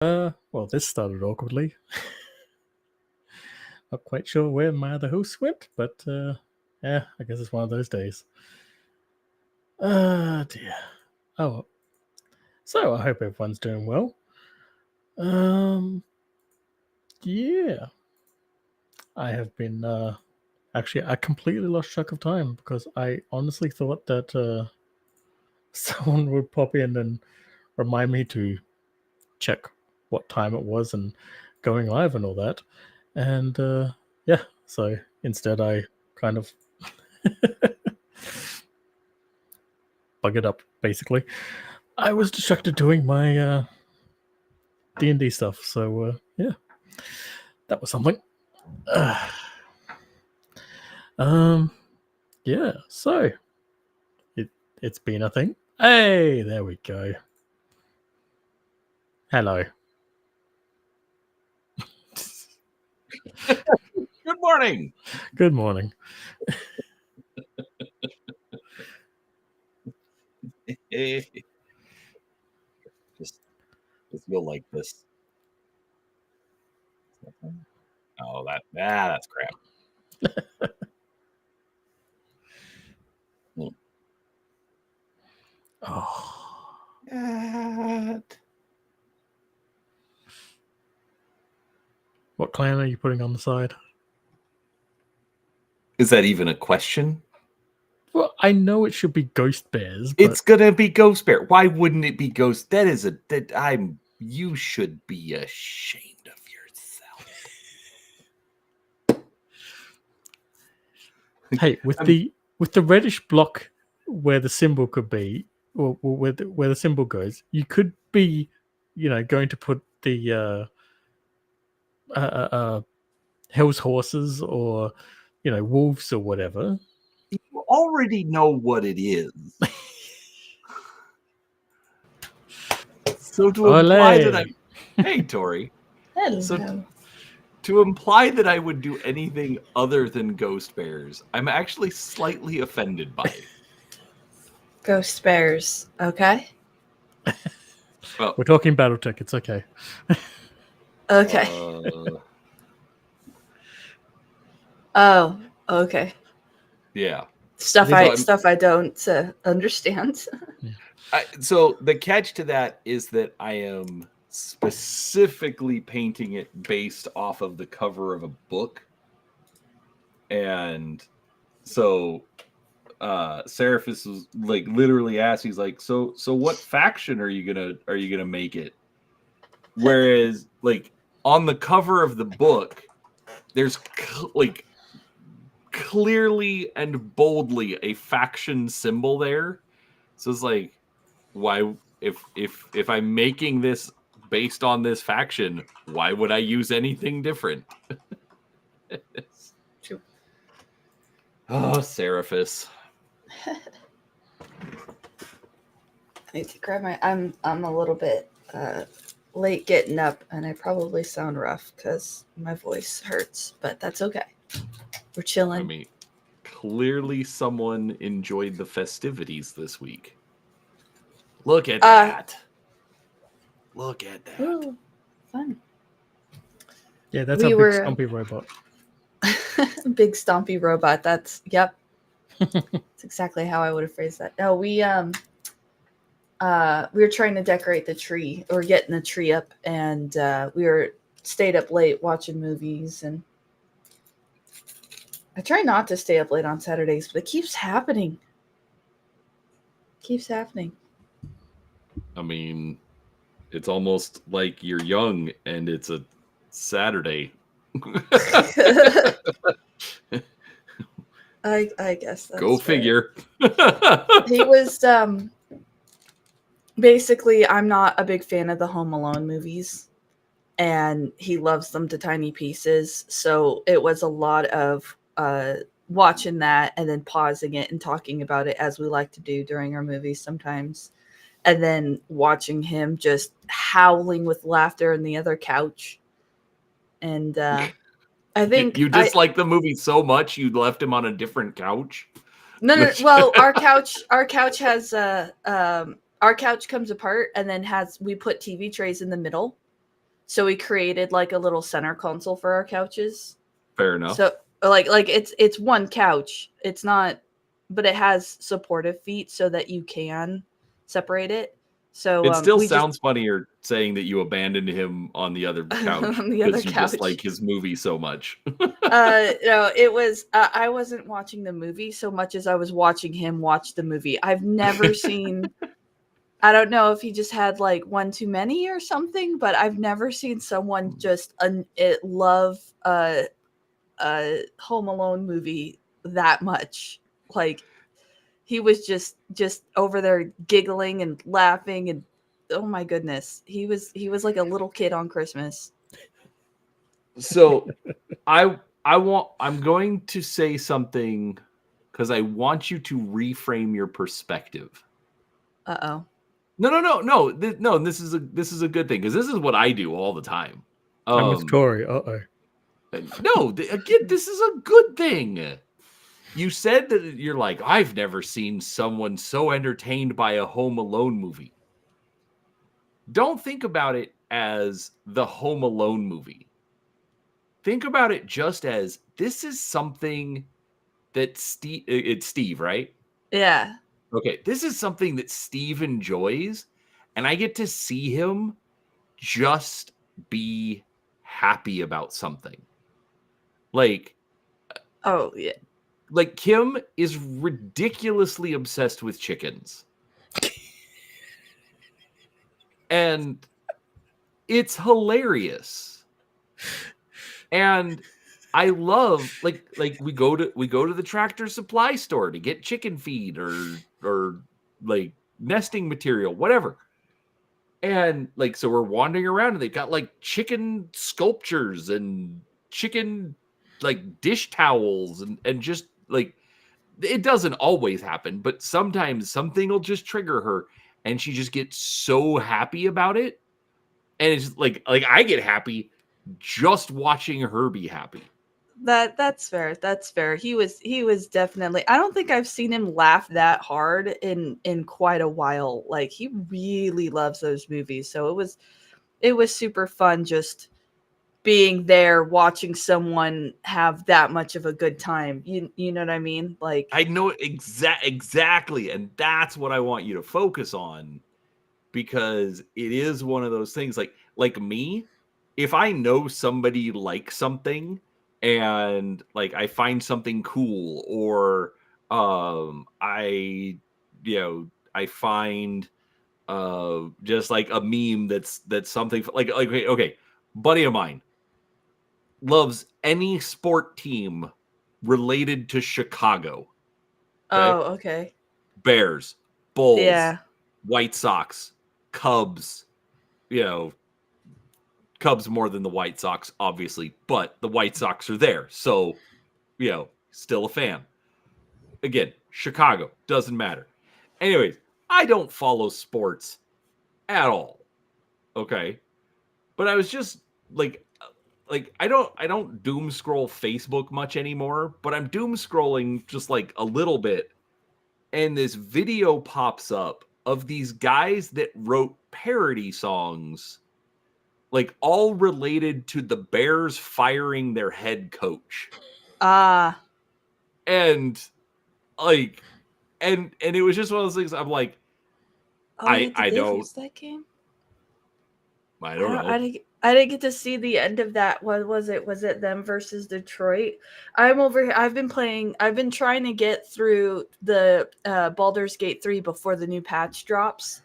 Well, this started awkwardly. Not quite sure where my other host went, but yeah, I guess it's one of those days. Dear. Oh, so I hope everyone's doing well. Yeah, I have been. Actually, I completely lost track of time because I honestly thought that someone would pop in and remind me to check what time it was and going live and all that. And yeah, so instead I kind of bug it up, basically. I was distracted doing my D&D stuff, so yeah, that was something. Yeah, so it's been a thing. Hey, there we go. Hello. Good morning. Good morning. Just you'll like this. Oh, that's crap. Oh, what clan are you putting on the side? Is that even a question? Well, I know it should be Ghost Bears, but It's gonna be Ghost Bear. Why wouldn't it be Ghost? You should be ashamed of yourself. hey, with the reddish block where the symbol could be, or where the symbol goes, you could be, going to put the Hell's horses or wolves or whatever. You already know what it is. So to imply that hey Tori. Hello. So to imply that I would do anything other than Ghost Bears, I'm actually slightly offended by it. Ghost Bears, okay? Well, we're talking BattleTech. It's okay. Okay. Oh, okay. Yeah. Stuff I don't understand. Yeah. So the catch to that is that I am specifically painting it based off of the cover of a book, and so Seraphis was like literally asked, he's like, so what faction are you gonna make it? Whereas like on the cover of the book, there's like clearly and boldly a faction symbol there. So it's like, why if I'm making this based on this faction, why would I use anything different? True. Oh, Seraphis. I need to grab my. I'm a little bit late getting up, and I probably sound rough because my voice hurts, but that's okay. We're chilling. I mean, clearly someone enjoyed the festivities this week. Look at that. Look at that. Ooh, fun. Yeah, that's a big stompy robot. Big stompy robot. Yep. That's exactly how I would have phrased that. No, we were trying to decorate the tree or getting the tree up, and we stayed up late watching movies, and I try not to stay up late on Saturdays, but it keeps happening. I mean, it's almost like you're young and it's a Saturday. I guess that's Go figure. He was basically, I'm not a big fan of the Home Alone movies, and he loves them to tiny pieces. So it was a lot of watching that and then pausing it and talking about it, as we like to do during our movies sometimes. And then watching him just howling with laughter in the other couch. And I think you just like the movie so much you left him on a different couch. No. Well, our couch has our couch comes apart, and then we put TV trays in the middle, So we created like a little center console for our couches. Fair enough. So like it's one couch. It's not, but it has supportive feet so that you can separate it. So it still we sounds funnier saying that you abandoned him on the other couch On the other because you just couch. like his movie so much. No, it was I wasn't watching the movie so much as I was watching him watch the movie. I've never seen. I don't know if he just had like one too many or something, but I've never seen someone just love a Home Alone movie that much. Like he was just over there giggling and laughing, and oh my goodness, he was like a little kid on Christmas. So I'm going to say something because I want you to reframe your perspective. Uh-oh. No. This is a good thing because this is what I do all the time. I miss Corey. Uh-oh. No, again, this is a good thing. You said that you're like, I've never seen someone so entertained by a Home Alone movie. Don't think about it as the Home Alone movie. Think about it just as this is something that it's Steve, right? Yeah. Okay, this is something that Steve enjoys, and I get to see him just be happy about something. Like, Oh, yeah. like Kim is ridiculously obsessed with chickens. And it's hilarious. And I love like we go to the Tractor Supply store to get chicken feed or like nesting material, whatever. And like so we're wandering around and they've got like chicken sculptures and chicken like dish towels and just like it doesn't always happen, but sometimes something will just trigger her and she just gets so happy about it. And it's like I get happy just watching her be happy. That's fair. That's fair. He was definitely. I don't think I've seen him laugh that hard in quite a while. Like he really loves those movies. So it was super fun just being there watching someone have that much of a good time. You know what I mean? Like I know exactly, and that's what I want you to focus on because it is one of those things like me, if I know somebody likes something and like I find something cool or I find just like a meme that's something like okay, buddy of mine loves any sport team related to Chicago. Okay? oh, okay. Bears, Bulls, Yeah. White Sox, Cubs, Cubs more than the White Sox, obviously, but the White Sox are there. So, still a fan. Again, Chicago, doesn't matter. Anyways, I don't follow sports at all. Okay. But I was just like I don't doom scroll Facebook much anymore, but I'm doom scrolling just like a little bit. And this video pops up of these guys that wrote parody songs, like all related to the Bears firing their head coach. Ah. And like, and it was just one of those things. I'm like, Oh, yeah, I did they don't lose that game? I don't know. I didn't get to see the end of that. What was it? Was it them versus Detroit? I'm over here. I've been trying to get through the Baldur's Gate 3 before the new patch drops.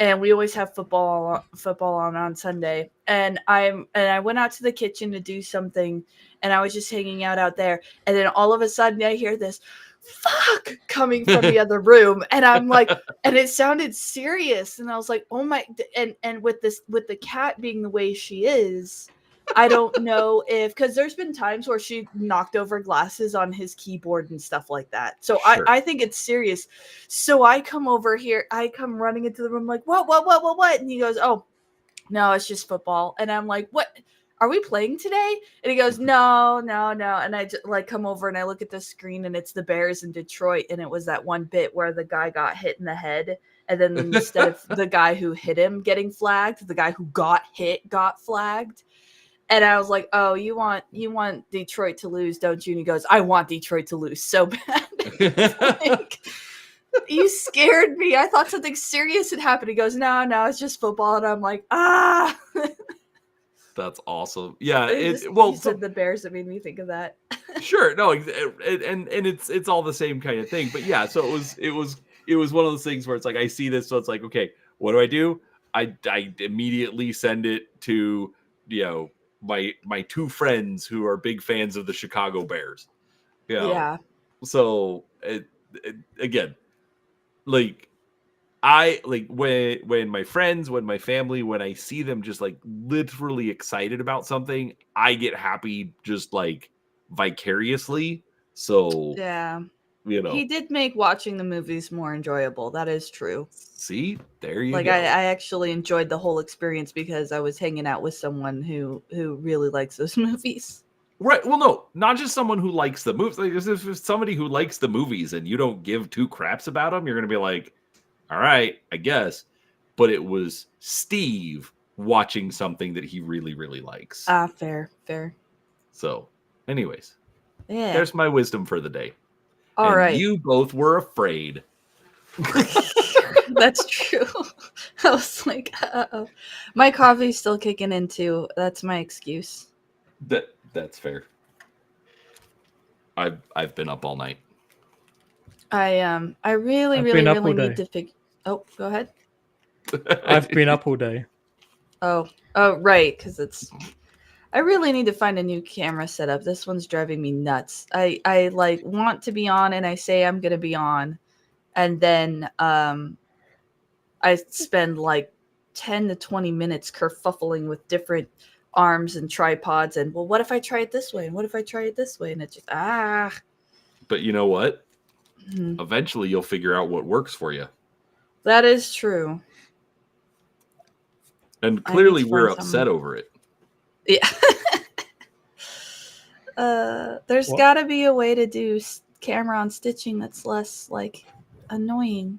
And we always have football on Sunday. And I went out to the kitchen to do something, and I was just hanging out there. And then all of a sudden I hear this fuck coming from the other room, and I'm like, and it sounded serious, and I was like, oh my, and with the cat being the way she is, I don't know if, because there's been times where she knocked over glasses on his keyboard and stuff like that. So Sure. I think it's serious. So I come over here, I come running into the room like, what? And he goes, oh, no, it's just football. And I'm like, what? Are we playing today? And he goes, no. And I just like come over and I look at the screen and it's the Bears in Detroit. And it was that one bit where the guy got hit in the head And then instead of the guy who hit him getting flagged, the guy who got hit got flagged. And I was like, "Oh, you want Detroit to lose, don't you?" And he goes, "I want Detroit to lose so bad." Like, you scared me. I thought something serious had happened. He goes, "No, it's just football." And I'm like, "Ah." That's awesome. Yeah. You said the Bears that made me think of that. Sure. No. And it's all the same kind of thing. But yeah. So it was one of those things where it's like I see this, so it's like, okay, what do? I immediately send it to my two friends who are big fans of the Chicago Bears. Yeah. So again, like I like when my friends, when my family, when I see them just like literally excited about something, I get happy just like vicariously. So Yeah. He did make watching the movies more enjoyable. That is true. See, there you go. go. I actually enjoyed the whole experience because I was hanging out with someone who really likes those movies. Right. Well, no, not just someone who likes the movies. Like, if somebody who likes the movies and you don't give two craps about them, you're going to be like, all right, I guess. But it was Steve watching something that he really, really likes. Fair. So, anyways, yeah. There's my wisdom for the day. All and right. You both were afraid. That's true. I was like, uh-oh. My coffee's still kicking in too. That's my excuse. That's fair. I've been up all night. I really need to figure. Oh, go ahead. I've been up all day. Oh, right, because it's. I really need to find a new camera setup. This one's driving me nuts. I like want to be on, and I say I'm gonna be on, and then I spend like 10 to 20 minutes kerfuffling with different arms and tripods, and well, what if I try it this way, and what if I try it this way, and it's just But you know what? Mm-hmm. Eventually, you'll figure out what works for you. That is true. And clearly, we're upset over it. Yeah. There's got to be a way to do camera on stitching that's less like annoying.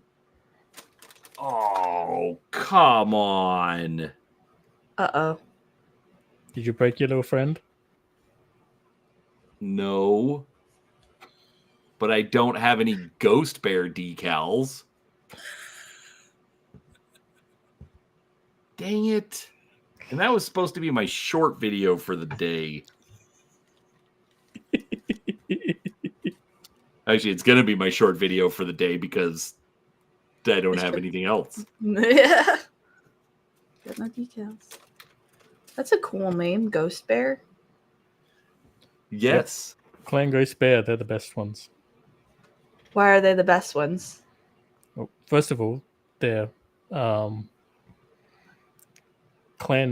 Oh, come on. Uh-oh. Did you break your little friend? No. But I don't have any Ghost Bear decals. Dang it. And that was supposed to be my short video for the day. Actually, it's going to be my short video for the day because I don't have anything else. Yeah. Got no decals. That's a cool name, Ghost Bear. Yes. Yep. Clan Ghost Bear, they're the best ones. Why are they the best ones? Well, first of all, their clan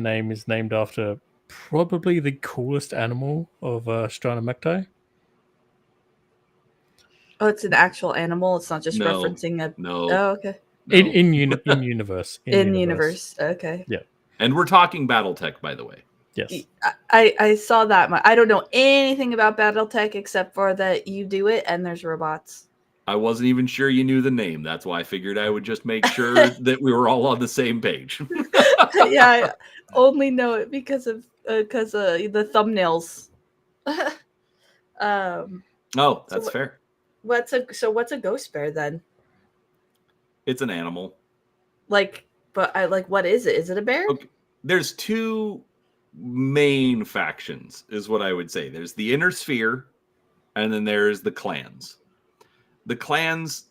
name is named after probably the coolest animal of Stranamaktai. Oh, it's an actual animal. It's not just referencing a. No. Oh, okay. No. In universe. In universe. Okay. Yeah. And we're talking BattleTech, by the way. Yes. I saw that. I don't know anything about BattleTech except for that you do it and there's robots. I wasn't even sure you knew the name. That's why I figured I would just make sure that we were all on the same page. Yeah, I only know it because of the thumbnails. Oh, that's fair. What's a ghost bear then? It's an animal. What is it? Is it a bear? Okay. There's two main factions, is what I would say. There's the inner sphere, and then there's the clans. The clans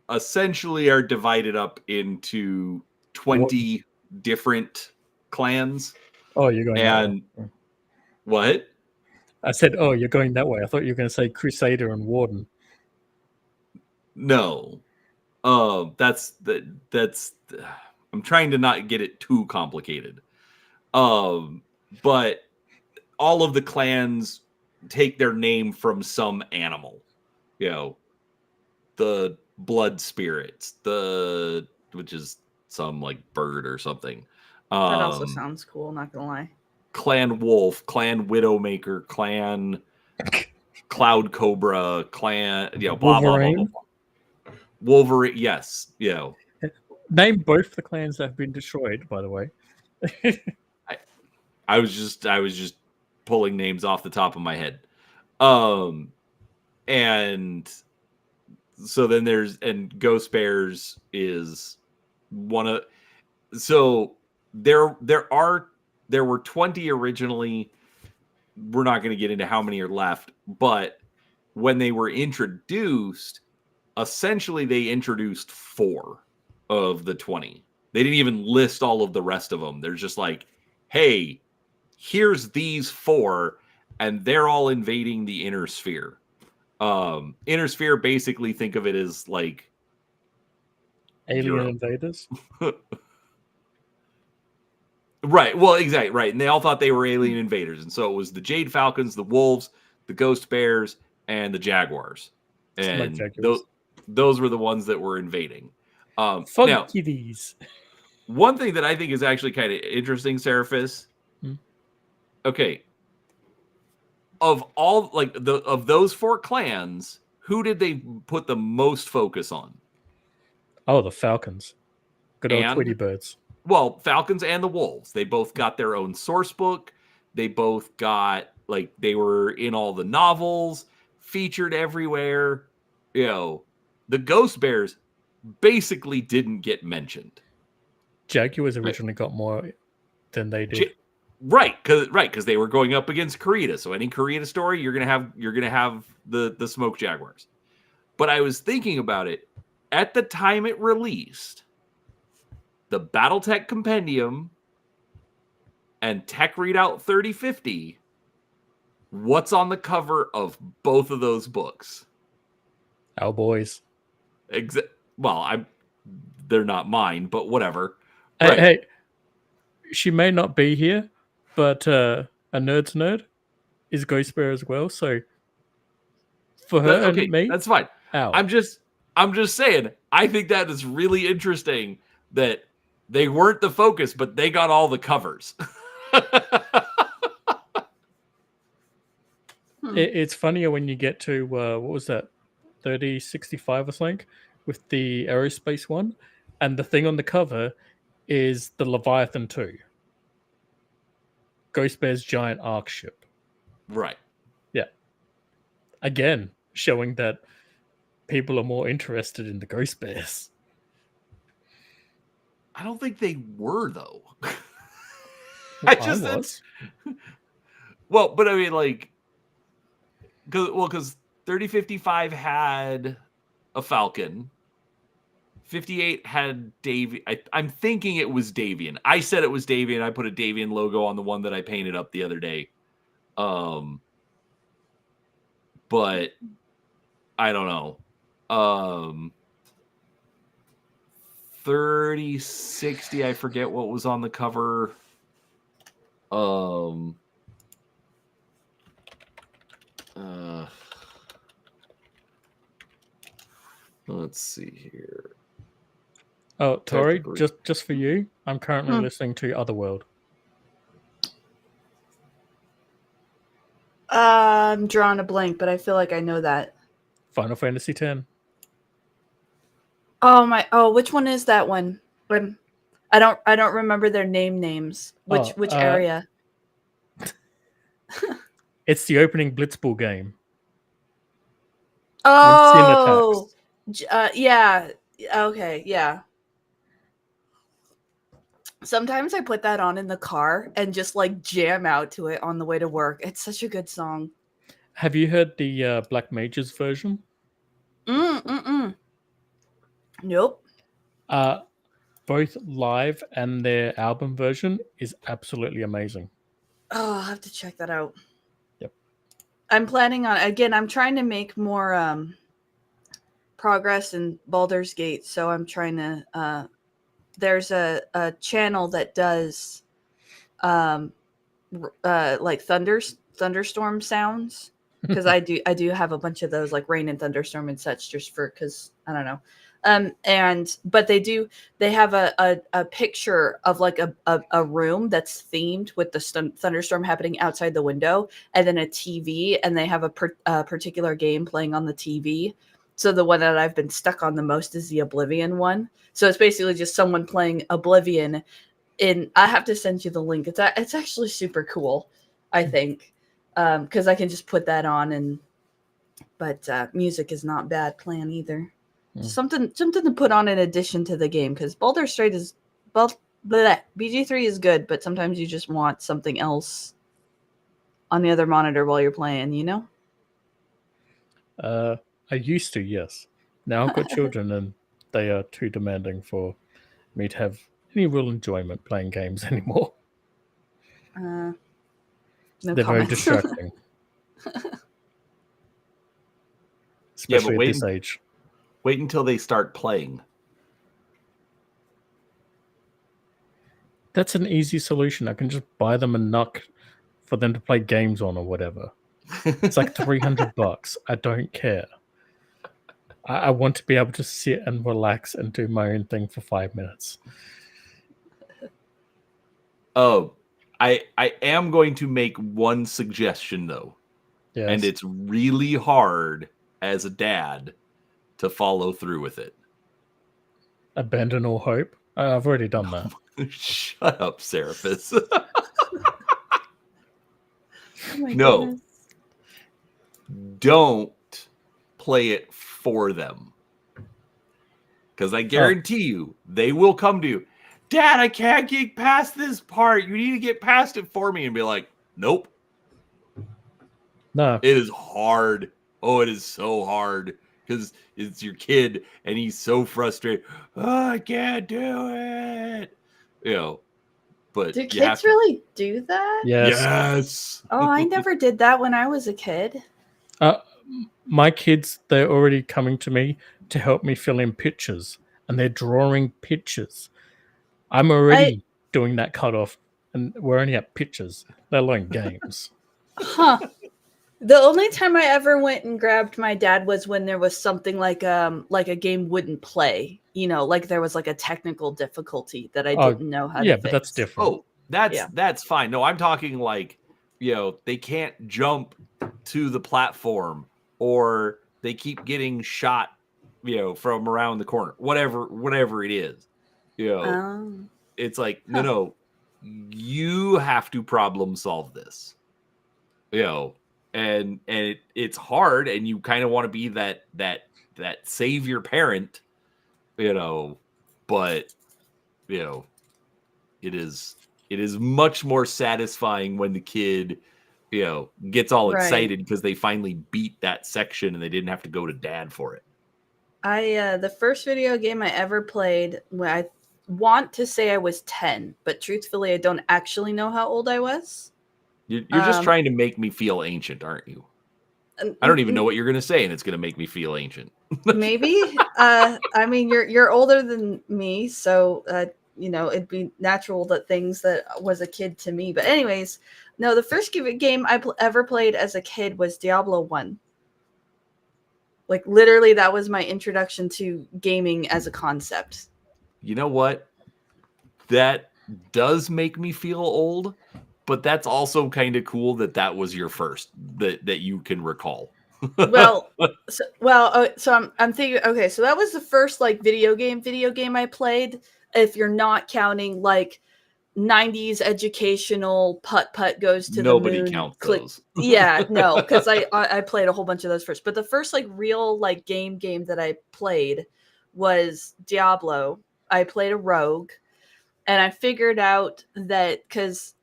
essentially are divided up into 20 different clans. Oh, you're going and that way. What? I said, oh, you're going that way. I thought you were going to say Crusader and Warden. No. That's I'm trying to not get it too complicated. But all of the clans take their name from some animal. You know, the blood spirits, which is some like bird or something. That also sounds cool, not gonna lie. Clan Wolf, Clan Widowmaker, Clan Cloud Cobra, Clan, blah, blah, blah, blah, blah. Wolverine, yes, Name both the clans that have been destroyed, by the way. I was just pulling names off the top of my head. And so then and Ghost Bears is one of, so there were 20 originally. We're not going to get into how many are left, but when they were introduced, essentially they introduced 4 of the 20. They didn't even list all of the rest of them. They're just like, hey, here's these 4, and they're all invading the inner sphere. Inner sphere, basically think of it as like Alien Europe. invaders. Right. Well, exactly. Right. And they all thought they were alien invaders. And so it was the Jade Falcons, the Wolves, the Ghost Bears, and the Jaguars. And those were the ones that were invading. Now, kitties. one thing that I think is actually kind of interesting, Seraphis. Okay. Of all, like, of those 4 clans, who did they put the most focus on? Oh, the Falcons. Good old Tweety Birds. Well, Falcons and the Wolves. They both got their own source book. They both got, like, they were in all the novels, featured everywhere. You know, the Ghost Bears basically didn't get mentioned. Jaguars originally got more than they did. Right, because they were going up against Karita. So any Karita story, you're gonna have the Smoke Jaguars. But I was thinking about it at the time it released. The BattleTech Compendium and Tech Readout 3050. What's on the cover of both of those books? Our boys. Well, they're not mine, but whatever. Hey, she may not be here, but a nerd's nerd is Ghost Bear as well. So for her and me, that's fine. I'm just saying. I think that is really interesting that they weren't the focus, but they got all the covers. It's funnier when you get to what was that, 3065 or something, with the aerospace one, and the thing on the cover is the Leviathan 2. Ghost Bear's giant arc ship. Right. Yeah. Again, showing that people are more interested in the Ghost Bears. I don't think they were, though. I was. Well, but I mean, like, because 3055 had a Falcon. 58 had Davian. I'm thinking it was Davian. I said it was Davian. I put a Davian logo on the one that I painted up the other day. But I don't know. 3060, I forget what was on the cover. Let's see here. Oh, Tori, just for you, I'm currently listening to Otherworld. I'm drawing a blank, but I feel like I know that. Final Fantasy X. Oh, which one is that one? I don't remember their names. Which area? It's the opening Blitzball game. Oh, yeah. Okay, yeah. Sometimes I put that on in the car and just like jam out to it on the way to work. It's such a good song. Have you heard the Black Mages version? Nope. Both live and their album version is absolutely amazing. Oh, I'll have to check that out. Yep. I'm planning on, again, I'm trying to make more progress in Baldur's Gate, so I'm trying to there's a channel that does like thunderstorm sounds, because I do have a bunch of those, like rain and thunderstorm and such, just for, because I don't know. But they have a picture of like a room that's themed with the thunderstorm happening outside the window, and then a TV, and they have a particular game playing on the TV. So the one that I've been stuck on the most is the Oblivion one. So it's basically just someone playing Oblivion. I have to send you the link. It's actually super cool, I think, because I can just put that on but music is not bad playing either. Something to put on in addition to the game, because Baldur's Gate is BG3 is good, but sometimes you just want something else on the other monitor while you're playing, you know? I used to, yes. Now I've got children and they are too demanding for me to have any real enjoyment playing games anymore. No They're very comments. distracting. Yeah, Especially but at this age. wait until they start playing. That's an easy solution. I can just buy them a NUC for them to play games on or whatever. It's like $300. I don't care. I want to be able to sit and relax and do my own thing for 5 minutes. Oh, I am going to make one suggestion though. Yes. And it's really hard as a dad to follow through with it. Abandon all hope. I've already done that. Shut up, Seraphis. Oh my No. goodness. Don't play it for them. Because I guarantee you, they will come to you. Dad, I can't get past this part. You need to get past it for me. And be like, nope. No. It is hard. Oh, it is so hard. Because it's your kid and he's so frustrated. Oh, I can't do it. You know, but Do kids really do that? Yes. Yes. Oh, I never did that when I was a kid. My kids, they're already coming to me to help me fill in pictures. And they're drawing pictures. I'm already doing that cutoff. And we're only at pictures, let alone games. Huh. The only time I ever went and grabbed my dad was when there was something like a game wouldn't play. You know, like there was like a technical difficulty that I didn't know how to fix. But that's different. Oh, that's fine. No, I'm talking like, you know, they can't jump to the platform or they keep getting shot, you know, from around the corner. Whatever it is. You know, it's like, no, you have to problem solve this. You know, and it's hard, and you kind of want to be that savior parent, you know, but you know, it is much more satisfying when the kid, you know, gets all excited because they finally beat that section and they didn't have to go to dad for it. The first video game I ever played, when I want to say I was 10, but truthfully I don't actually know how old I was. You're just trying to make me feel ancient, aren't you? I don't even know what you're going to say, and it's going to make me feel ancient. Maybe. I mean, you're older than me, so you know, it'd be natural that things that was a kid to me. But anyways, no, the first game I ever played as a kid was Diablo 1. Like literally, that was my introduction to gaming as a concept. You know what? That does make me feel old. But that's also kind of cool that was your first that you can recall. So I'm thinking. Okay, so that was the first like video game I played. If you're not counting like 90s educational putt goes to Nobody the moon. counts those. Yeah, no, because I played a whole bunch of those first. But the first like real like game that I played was Diablo. I played a rogue. And I figured out that because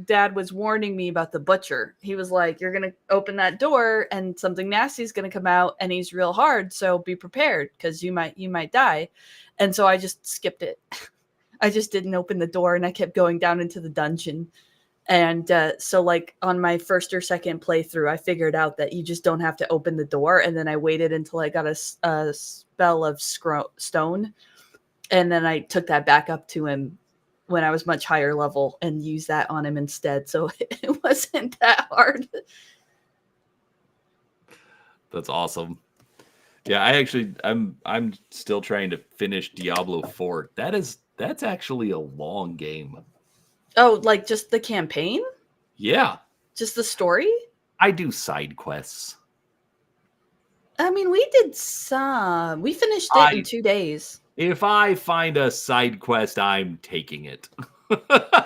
dad was warning me about the butcher. He was like, you're going to open that door and something nasty is going to come out and he's real hard. So be prepared because you might die. And so I just skipped it. I just didn't open the door and I kept going down into the dungeon. And so like on my first or second playthrough, I figured out that you just don't have to open the door. And then I waited until I got a spell of stone. And then I took that back up to him when I was much higher level and used that on him instead. So it wasn't that hard. That's awesome. Yeah, I'm still trying to finish Diablo 4. That's actually a long game. Oh, like just the campaign? Yeah. Just the story? I do side quests. I mean, we did some. We finished it in 2 days. If I find a side quest, I'm taking it.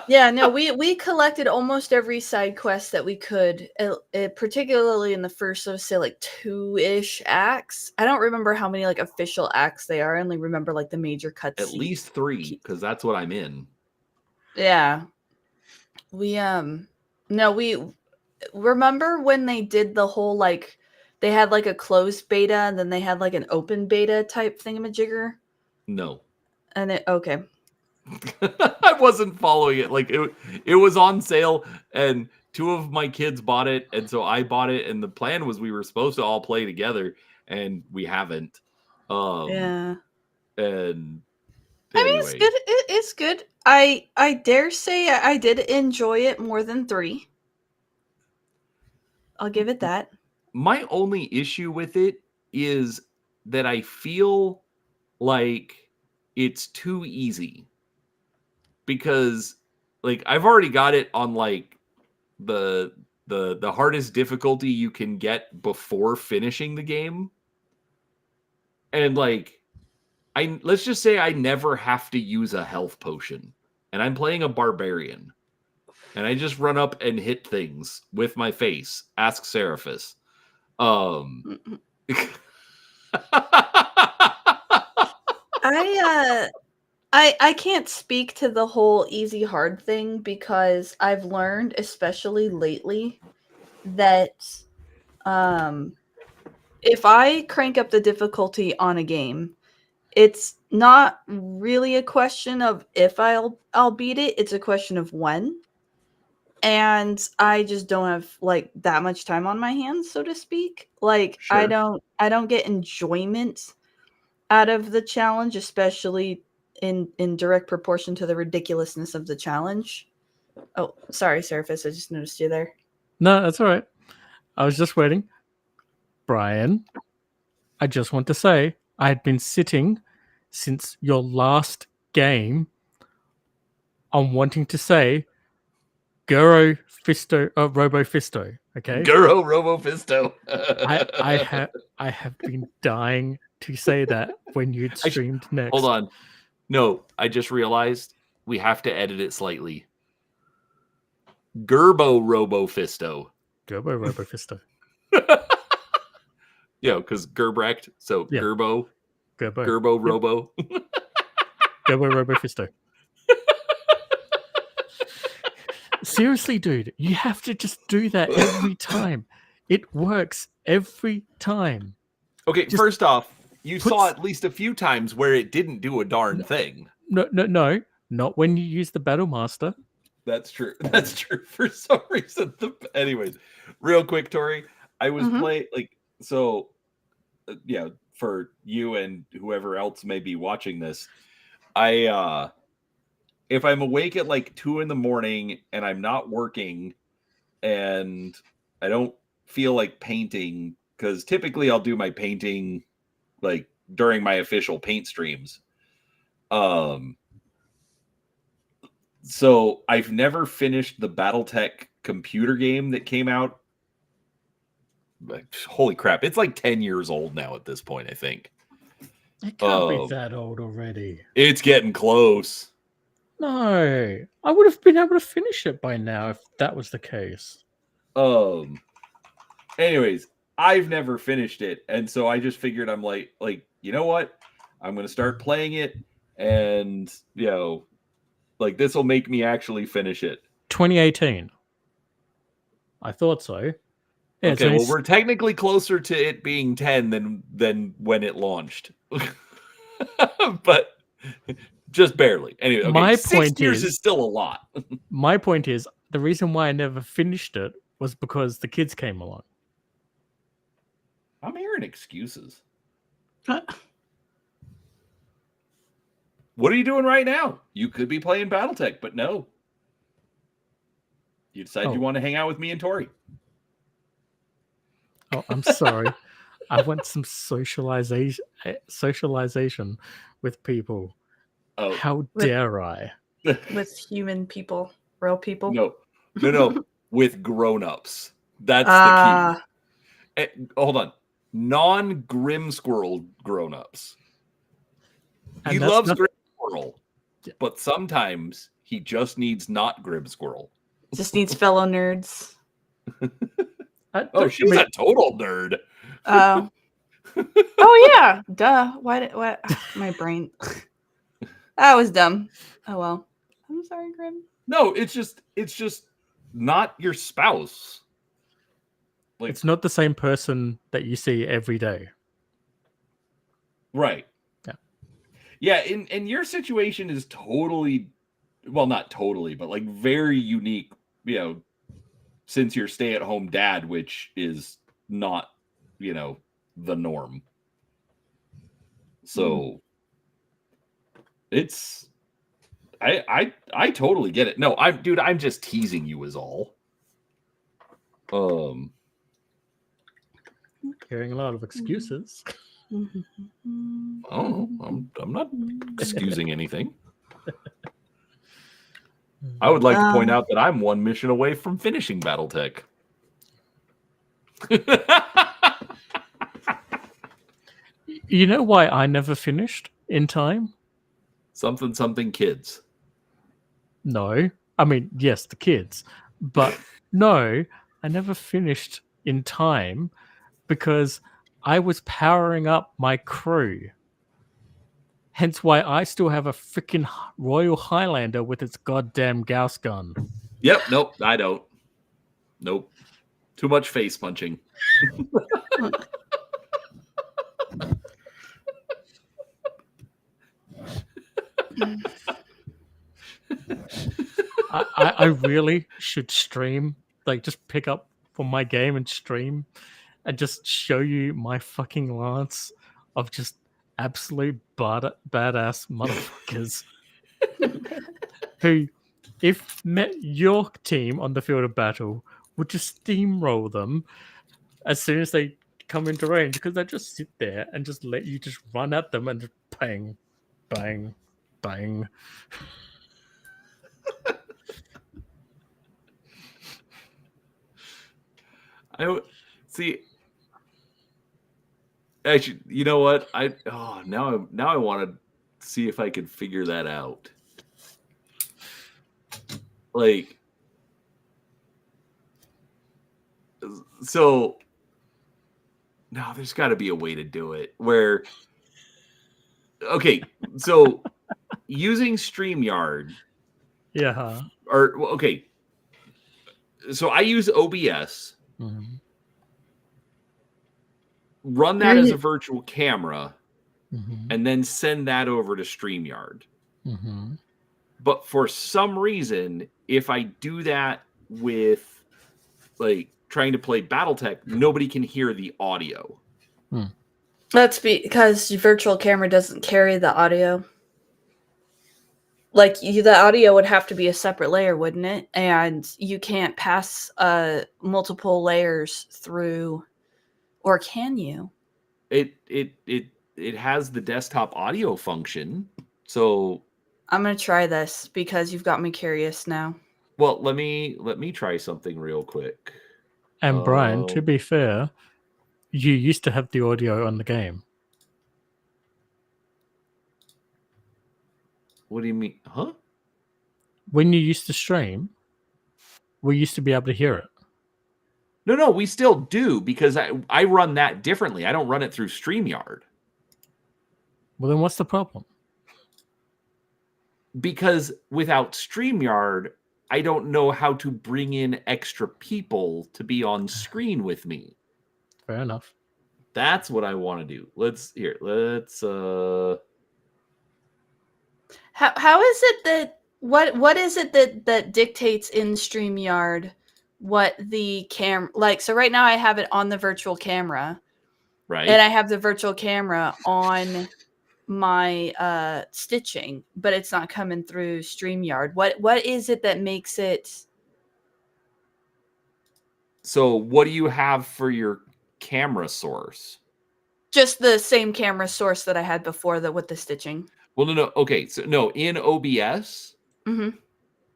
Yeah, no, we collected almost every side quest that we could, particularly in the first, so say like 2-ish acts. I don't remember how many like official acts they are. I only remember like the major cutscenes. At least 3, because that's what I'm in. Yeah. We no, we remember when they did the whole like they had like a closed beta and then they had like an open beta type thingamajigger? No. And okay. I wasn't following it. Like it was on sale and 2 of my kids bought it, and so I bought it, and the plan was we were supposed to all play together, and we haven't. Yeah. And I mean, anyway. it's good. It's good. I dare say I did enjoy it more than 3. I'll give it that. My only issue with it is that I feel like it's too easy. Because like I've already got it on like the hardest difficulty you can get before finishing the game. And like let's just say I never have to use a health potion. And I'm playing a barbarian. And I just run up and hit things with my face. Ask Seraphis. I can't speak to the whole easy hard thing because I've learned, especially lately, that if I crank up the difficulty on a game, it's not really a question of if I'll beat it, it's a question of when. And I just don't have like that much time on my hands, so to speak. Like Sure. I don't get enjoyment out of the challenge, especially in direct proportion to the ridiculousness of the challenge. Oh, sorry, Seraphis, I just noticed you there. No, that's all right. I was just waiting. Brian, I just want to say I had been sitting since your last game on wanting to say Guro Fisto, Robo Fisto. Okay, Guro Robo Fisto. I have been dying to say that when you'd streamed next. Hold on. No, I just realized we have to edit it slightly. Gerbo Robo Fisto. Gerbo Robo Fisto. Yeah, because Gerbrecht. So Yeah. Gerbo. Gerbo. Gerbo Robo. Gerbo Robo Fisto. Seriously, dude, you have to just do that every time. It works every time. Okay, Just first off, you saw at least a few times where it didn't do a darn thing. No, not when you use the Battle Master. That's true. That's true. For some reason. Anyways, real quick, Tori, I was playing yeah, for you and whoever else may be watching this, if I'm awake at like 2 a.m. and I'm not working and I don't feel like painting, because typically I'll do my painting like during my official paint streams. So I've never finished the BattleTech computer game that came out. Holy crap. It's like 10 years old now at this point, I think. It can't be that old already. It's getting close. No, I would have been able to finish it by now if that was the case. Anyways, I've never finished it, and so I just figured I'm like, you know what? I'm going to start playing it, and, you know, like this will make me actually finish it. 2018. I thought so. Yeah, okay, well, we're technically closer to it being 10 than when it launched. But just barely. Anyway, okay, my 6 point years is still a lot. My point is, the reason why I never finished it was because the kids came along. I'm hearing excuses. What are you doing right now? You could be playing BattleTech, but no. You decide you want to hang out with me and Tori. Oh, I'm sorry. I want some socialization with people. Oh, how dare I? With human people, real people. No. With grown-ups. That's the key. Hold on. non-Grim Squirrel grown-ups. And He that's loves not- Grim Squirrel, Yeah. but sometimes he just needs not Grim Squirrel. Just needs fellow nerds. Oh, she's a total nerd. Oh. Oh yeah. Duh. What? My brain. That was dumb. Oh well. I'm sorry, Grim. No, it's just not your spouse. Like, it's not the same person that you see every day. right. Yeah. Yeah, and your situation is totally, well, not totally, but like very unique, you know, since you're stay-at-home dad, which is not, you know, the norm. So it's I totally get it. No, I'm just teasing you is all. Hearing a lot of excuses. Oh, I'm not excusing anything. I would like to point out that I'm one mission away from finishing BattleTech. You know why I never finished in time? Something kids. No. I mean, yes, the kids. But no, I never finished in time because I was powering up my crew. Hence why I still have a freaking Royal Highlander with its goddamn Gauss gun. Yep, nope, I don't. Nope. Too much face punching. I really should stream, like just pick up from my game and stream and just show you my fucking lance of just absolute badass motherfuckers who, if met your team on the field of battle, would just steamroll them as soon as they come into range because they just sit there and just let you just run at them and just bang, bang, bang. I see. Actually, you know what? Now I want to see if I can figure that out. Like, so no, there's got to be a way to do it where. Okay, so using StreamYard. Yeah. Or okay. So I use OBS. Mm-hmm. Run that as a virtual camera, Mm-hmm. and then send that over to StreamYard. Mm-hmm. But for some reason, if I do that with like trying to play BattleTech, nobody can hear the audio. That's because your virtual camera doesn't carry the audio. Like the audio would have to be a separate layer, wouldn't it? And you can't pass multiple layers through, or can you? It has the desktop audio function. So I'm gonna try this because you've got me curious now. well, let me try something real quick. And Brian, to be fair, you used to have the audio on the game. What do you mean? Huh? When you used to stream, we used to be able to hear it. No, we still do because I run that differently. I don't run it through StreamYard. Well, then what's the problem? Because without StreamYard, I don't know how to bring in extra people to be on screen with me. Fair enough. That's what I want to do. Let's How is it that what is it that dictates in StreamYard what the like? So right now I have it on the virtual camera, right, and I have the virtual camera on my stitching, but it's not coming through StreamYard. What is it that makes it? So what do you have for your camera source? Just the same camera source that I had before with the stitching. Well, no. Okay, so no, in OBS, Mm-hmm.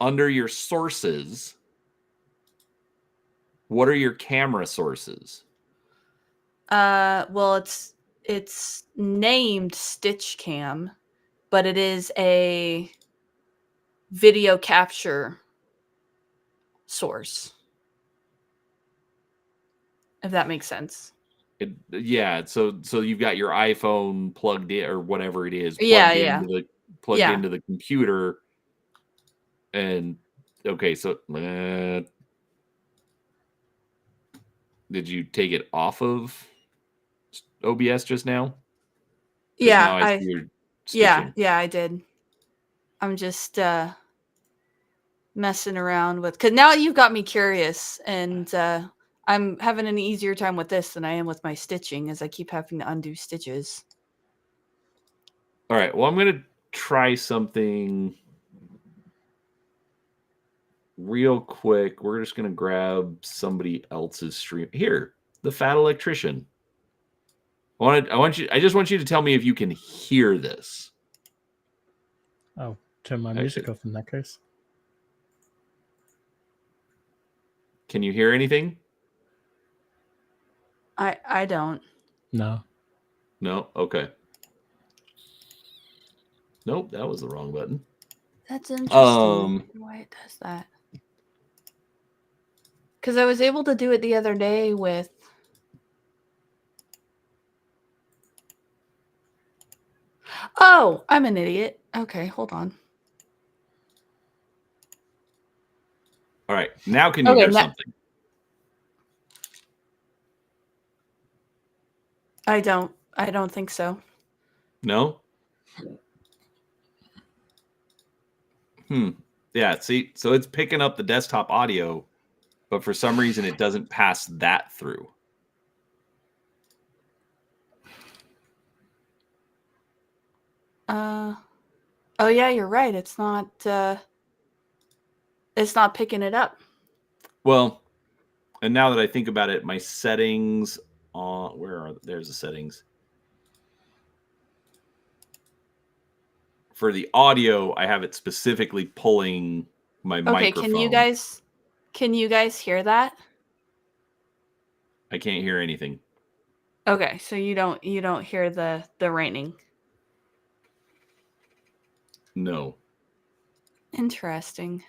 under your sources, what are your camera sources? Well, it's named Stitch Cam, but it is a video capture source. If that makes sense. Yeah, so you've got your iPhone plugged in or whatever it is Yeah, plugged yeah. into the computer, and okay, so did you take it off of OBS just now? Because Yeah, now I see you're yeah, stitching. I did. I'm just messing around with, because now you've got me curious, and I'm having an easier time with this than I am with my stitching, as I keep having to undo stitches. All right, well, I'm gonna try something real quick. We're just gonna grab somebody else's stream here. The fat electrician. I just want you to tell me if you can hear this. I'll turn my music off in that case. Can you hear anything? I don't. No. No? Okay. Nope, that was the wrong button. That's interesting. Why it does that? Because I was able to do it the other day with. Oh, I'm an idiot. Okay, hold on. All right, now can you Okay, hear something? I don't think so. No? Yeah, see, so it's picking up the desktop audio, but for some reason it doesn't pass that through. Oh yeah, you're right. It's not picking it up. Well, and now that I think about it, my settings on there's the settings. For the audio, I have it specifically pulling my microphone. Can you guys hear that? I can't hear anything. Okay, so you don't hear the raining. No. Interesting.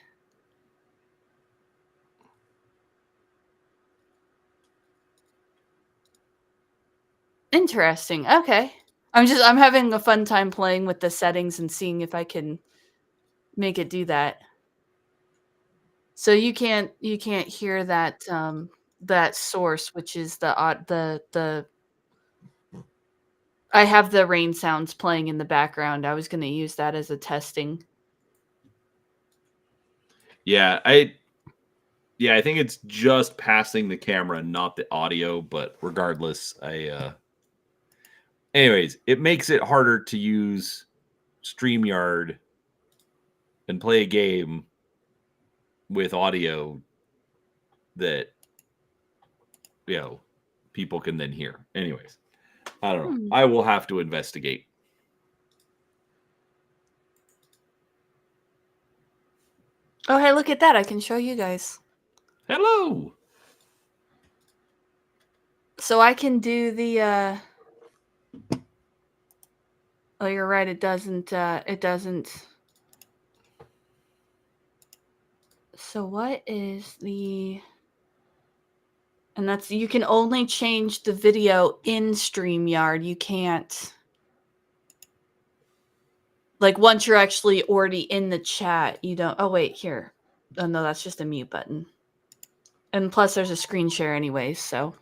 Okay. I'm having a fun time playing with the settings and seeing if I can make it do that. So you can't hear that that source, which is the I have the rain sounds playing in the background. I was going to use that as a testing. Yeah, I think it's just passing the camera, not the audio, but regardless, anyways, it makes it harder to use StreamYard and play a game with audio that people can then hear. Anyways, I don't know. I will have to investigate. Oh, hey, look at that. I can show you guys. Hello. So I can do the oh, you're right. It doesn't So what is the And that's, you can only change the video in StreamYard. You can't, like, once you're actually already in the chat, you don't. Oh wait, here. Oh no, that's just a mute button. And plus there's a screen share anyways, so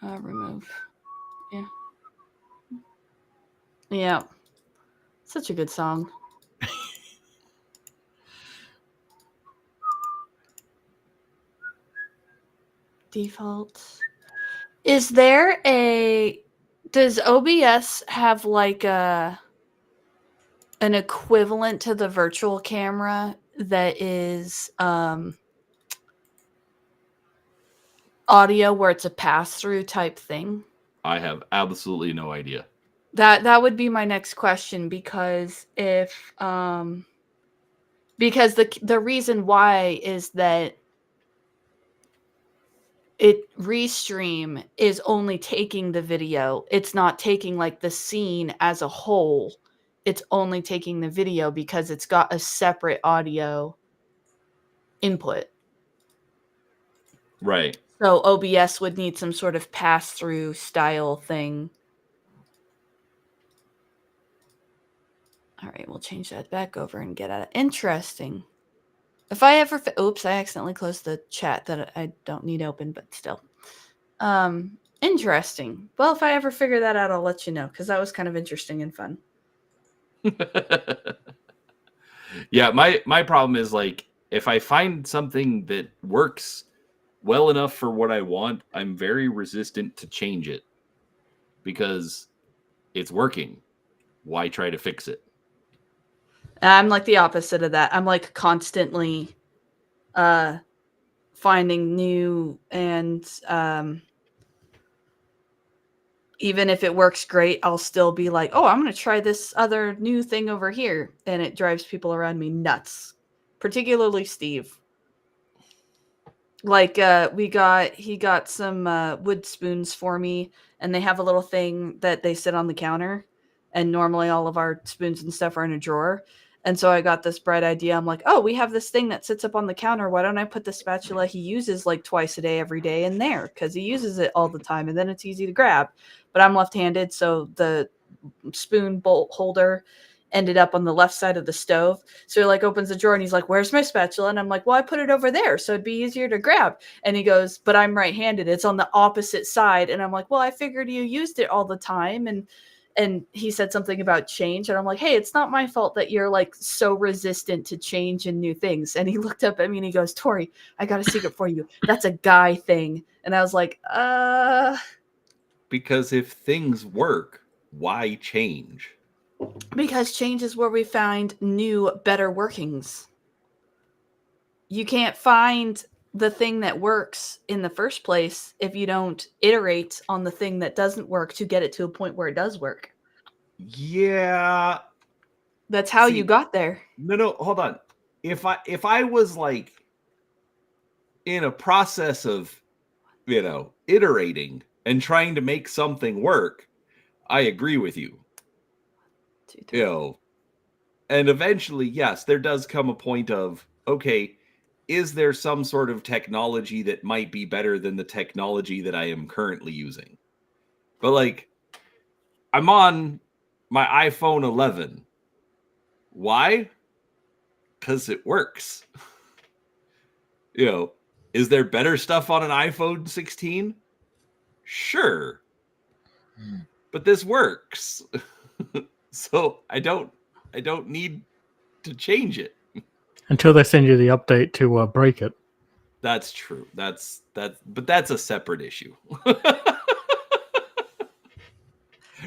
remove. Yeah. Yeah. Such a good song. Default. Is there does OBS have like an equivalent to the virtual camera that is audio where it's a pass-through type thing? I have absolutely no idea. That would be my next question, because because the reason why is that Restream is only taking the video. It's not taking like the scene as a whole. It's only taking the video because it's got a separate audio input. Right. So OBS would need some sort of pass-through style thing. All right, we'll change that back over and get at it. Interesting. If I ever... Oops, I accidentally closed the chat that I don't need open, but still. Interesting. Well, if I ever figure that out, I'll let you know, because that was kind of interesting and fun. Yeah, my problem is like if I find something that works well enough for what I want, I'm very resistant to change it because it's working. Why try to fix it? I'm like the opposite of that. I'm like constantly finding new and even if it works great, I'll still be like, oh, I'm going to try this other new thing over here. And it drives people around me nuts, particularly Steve. Like he got some wood spoons for me, and they have a little thing that they sit on the counter, and normally all of our spoons and stuff are in a drawer. And so I got this bright idea. I'm like, oh, we have this thing that sits up on the counter. Why don't I put the spatula he uses like twice a day, every day in there? Because he uses it all the time, and then it's easy to grab. But I'm left-handed, so the spoon bolt holder ended up on the left side of the stove. So he like opens the drawer and he's like, where's my spatula? And I'm like, well, I put it over there, so it'd be easier to grab. And he goes, but I'm right-handed. It's on the opposite side. And I'm like, well, I figured you used it all the time. And he said something about change. And I'm like, hey, it's not my fault that you're like so resistant to change and new things. And he looked up at me and he goes, Tori, I got a secret for you. That's a guy thing. And I was like, Because if things work, why change? Because change is where we find new, better workings. You can't find the thing that works in the first place if you don't iterate on the thing that doesn't work to get it to a point where it does work. Yeah. That's how you got there. No, hold on. If I was like in a process of, iterating and trying to make something work, I agree with you. And eventually, yes, there does come a point of, okay, is there some sort of technology that might be better than the technology that I am currently using? But like, I'm on my iPhone 11. Why? Because it works. Is there better stuff on an iPhone 16? Sure. But this works. So I don't need to change it until they send you the update to break it. That's true. But that's a separate issue.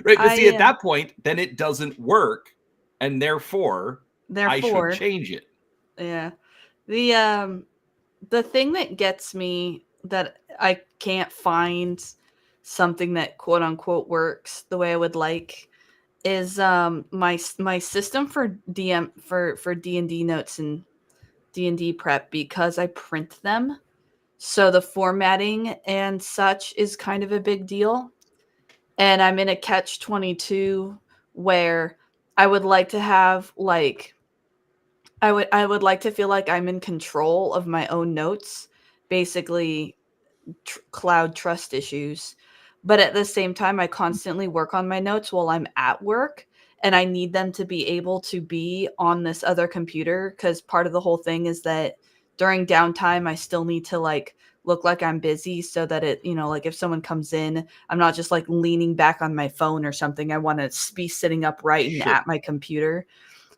Right, but see, at that point, then it doesn't work, and therefore I should change it. Yeah. The thing that gets me that I can't find something that quote unquote works the way I would like is my system for D&D notes and D&D prep, because I print them. So the formatting and such is kind of a big deal. And I'm in a catch-22 where I would like to have like I would like to feel like I'm in control of my own notes, basically cloud trust issues. But at the same time, I constantly work on my notes while I'm at work, and I need them to be able to be on this other computer, because part of the whole thing is that during downtime, I still need to like look like I'm busy, so that it, like if someone comes in, I'm not just like leaning back on my phone or something. I want to be sitting upright and at my computer.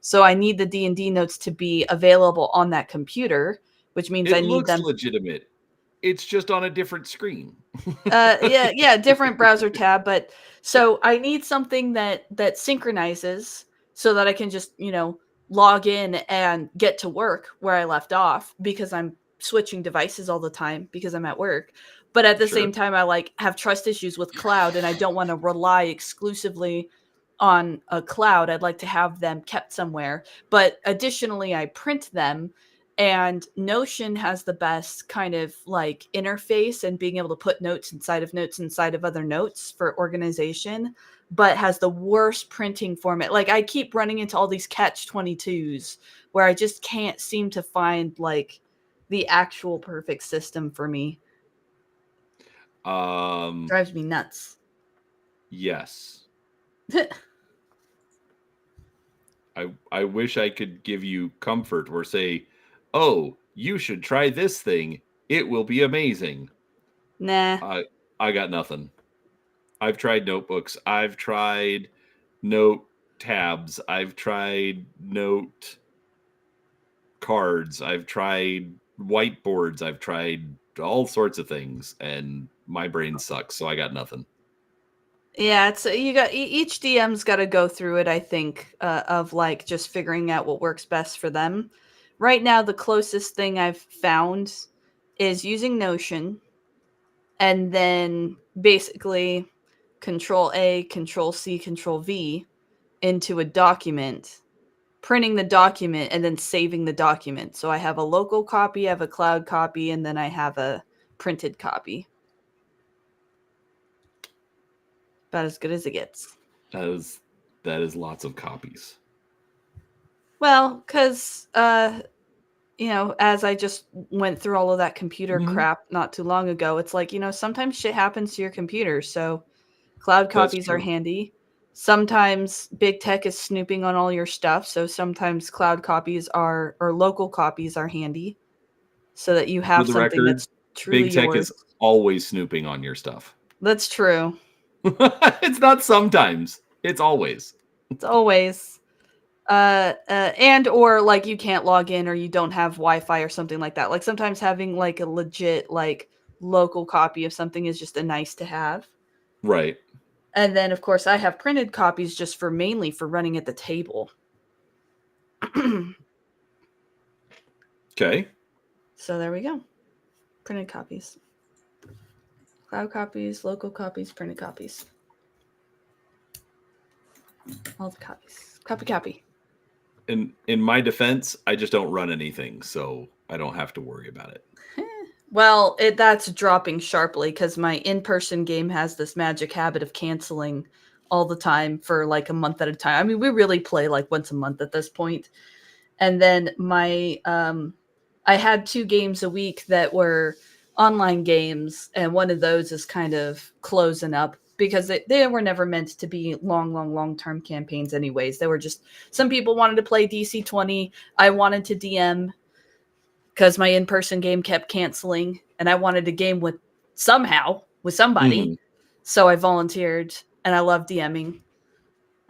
So I need the D&D notes to be available on that computer, which means I need them. It looks legitimate. It's just on a different screen. Yeah, different browser tab. But so I need something that synchronizes so that I can just, log in and get to work where I left off, because I'm switching devices all the time because I'm at work. But at the same time, I like have trust issues with cloud, and I don't want to rely exclusively on a cloud. I'd like to have them kept somewhere. But additionally, I print them. And Notion has the best kind of like interface and being able to put notes inside of other notes for organization, but has the worst printing format. Like I keep running into all these catch-22s where I just can't seem to find like the actual perfect system for me. Drives me nuts. Yes. I wish I could give you comfort or say, "Oh, you should try this thing. It will be amazing." Nah. I got nothing. I've tried notebooks. I've tried note tabs. I've tried note cards. I've tried whiteboards. I've tried all sorts of things, and my brain sucks, so I got nothing. Yeah, it's you got each DM's got to go through it. I think of like just figuring out what works best for them. Right now, the closest thing I've found is using Notion, and then basically Control A, Control C, Control V into a document, printing the document, and then saving the document. So I have a local copy, I have a cloud copy, and then I have a printed copy. About as good as it gets. That is lots of copies. Well, because you know, as I just went through all of that computer crap not too long ago, it's like, you know, sometimes shit happens to your computer, so cloud copies are handy. Sometimes big tech is snooping on all your stuff, so sometimes cloud copies are or local copies are handy, so that you have For the something record, that's truly big tech yours. is always snooping on your stuff. That's true. It's not sometimes. It's always. It's always. And or like you can't log in or you don't have Wi-Fi or something like that. Like sometimes having like a legit like local copy of something is just a nice to have. Right. And then of course I have printed copies just for mainly for running at the table. Okay. So there we go. Printed copies. Cloud copies, local copies, printed copies. All the copies. Copy. In my defense, I just don't run anything, so I don't have to worry about it. Well, that's dropping sharply because my in-person game has this magic habit of canceling all the time for like a month at a time. I mean, we really play like once a month at this point. And then I had 2 games a week that were online games, and one of those is kind of closing up because they were never meant to be long-term campaigns anyways. They were just, some people wanted to play DC-20. I wanted to DM because my in-person game kept canceling, and I wanted a game with somebody. Mhm. So I volunteered, and I love DMing.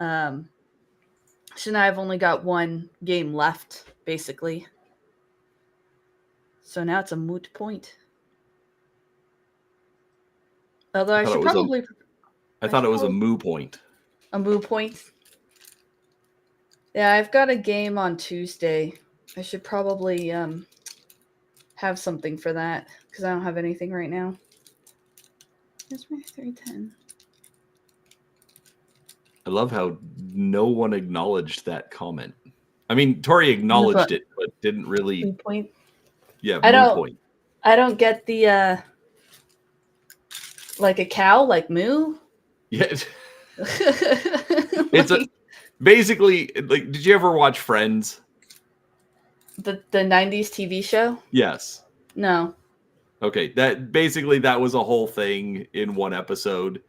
So now I've only got 1 game left, basically. So now it's a moot point. Although I should probably... I thought it was a moo point. A moot point? Yeah, I've got a game on Tuesday. I should probably have something for that, because I don't have anything right now. Here's my 310. I love how no one acknowledged that comment. I mean, Tori acknowledged it, but didn't really. Moot point? Yeah, moot point. I don't get the like a cow, like moo. Yeah, it's basically like. Did you ever watch Friends? The 90s TV show? Yes. No. Okay, that was a whole thing in one episode.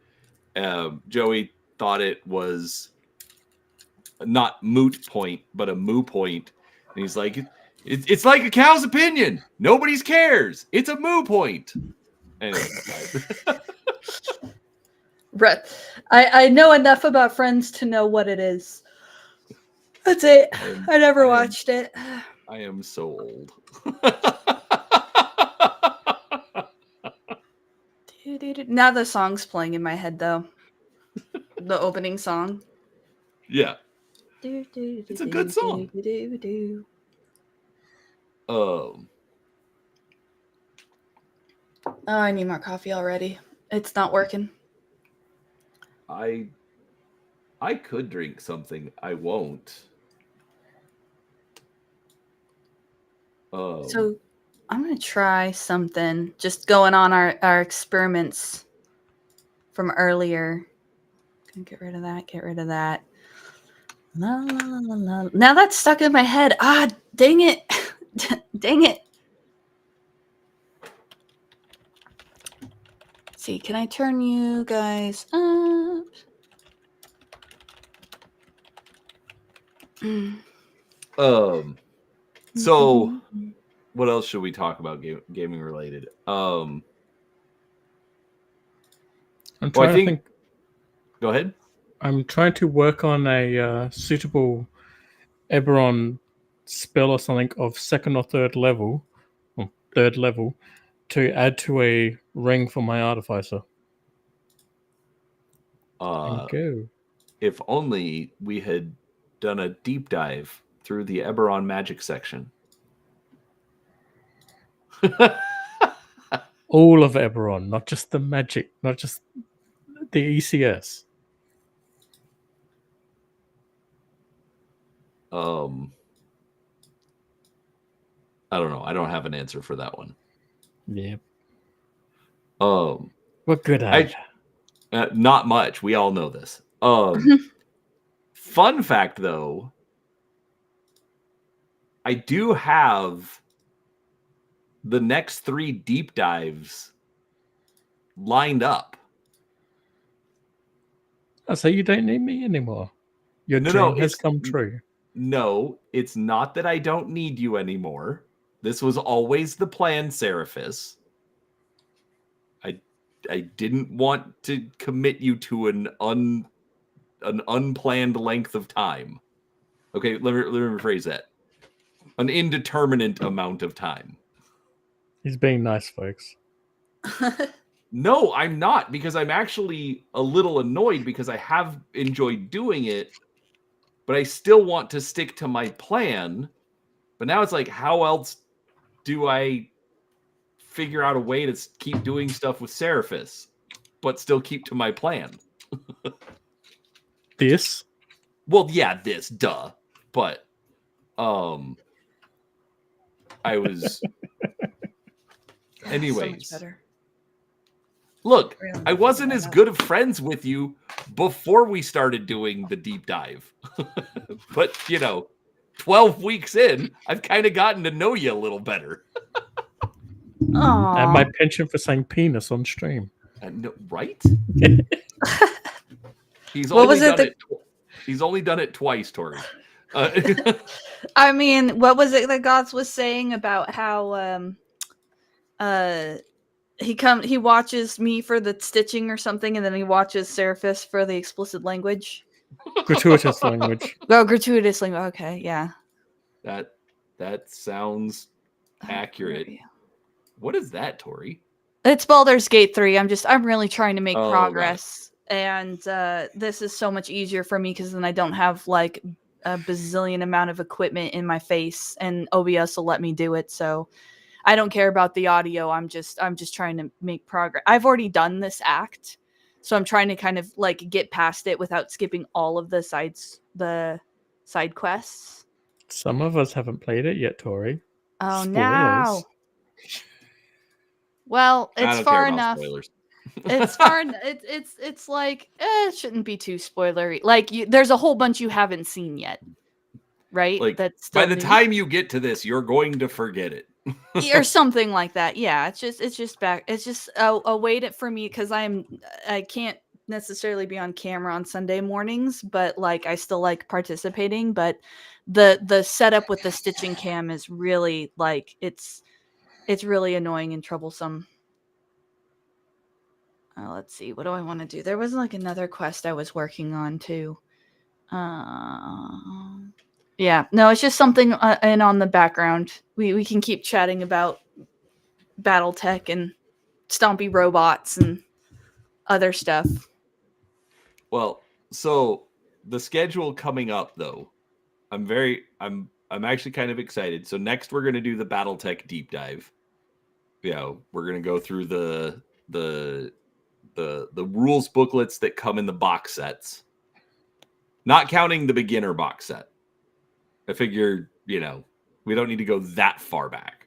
Joey thought it was not moot point, but a moo point, and he's like, "It's like a cow's opinion. Nobody's cares. It's a moo point." Anyway, I know enough about Friends to know what it is. That's it. I never watched it. I am so old. Now the song's playing in my head, though. The opening song. Yeah. It's a good song. Oh, I need more coffee already. It's not working. I could drink something. I won't. So I'm gonna try something. Just going on our experiments from earlier. Gonna get rid of that. Get rid of that. La, la, la, la. Now that's stuck in my head. Ah, dang it. Dang it. Let's see, can I turn you guys up? So what else should we talk about gaming related? I'm Well, trying I to think. think. Go ahead. I'm trying to work on a suitable Eberron spell or something of second or third level, to add to a ring for my artificer. And go. If only we had done a deep dive through the Eberron magic section. All of Eberron, not just the magic, not just the ECS. I don't know. I don't have an answer for that one. Yeah. We're good at not much. We all know this. Fun fact, though, I do have the next 3 deep dives lined up. So you don't need me anymore. Your dream has come true. No, it's not that I don't need you anymore. This was always the plan, Seraphis. I didn't want to commit you to an unplanned length of time. Okay, let me rephrase that. An indeterminate amount of time. He's being nice, folks. No, I'm not, because I'm actually a little annoyed because I have enjoyed doing it, but I still want to stick to my plan. But now it's like, how else do I figure out a way to keep doing stuff with Seraphis, but still keep to my plan? This? Well, yeah, this, duh. But, I was... Anyways. So much better. Look, I wasn't as good of friends with you before we started doing the deep dive. But, 12 weeks in, I've kind of gotten to know you a little better. Aww. And my penchant for saying penis on stream. No, right? He's only done it twice, Tori. I mean, what was it that Gods was saying about how he watches me for the stitching or something, and then he watches Seraphis for the explicit language. Gratuitous language. Oh, gratuitous language. Okay, yeah. That sounds accurate. What is that, Tori? It's Baldur's Gate 3. I'm really trying to make progress. Right. And this is so much easier for me because then I don't have like a bazillion amount of equipment in my face, and OBS will let me do it. So I don't care about the audio. I'm just trying to make progress. I've already done this act, so I'm trying to kind of like get past it without skipping all of the side quests. Some of us haven't played it yet, Tori. Oh, Spoilers. no. Well, it's far enough. It's far. It's like it shouldn't be too spoilery. Like there's a whole bunch you haven't seen yet, right? Like that's by the time you get to this, you're going to forget it, or something like that. Yeah, it's just a way for me because I can't necessarily be on camera on Sunday mornings, but like I still like participating. But the setup with the stitching cam is really like it's really annoying and troublesome. Let's see. What do I want to do? There was like another quest I was working on too. Yeah. No, it's just something in on the background. We can keep chatting about BattleTech and stompy robots and other stuff. Well, so the schedule coming up though, I'm actually kind of excited. So next we're going to do the BattleTech deep dive. We're going to go through the rules booklets that come in the box sets, not counting the beginner box set. I figure, We don't need to go that far back.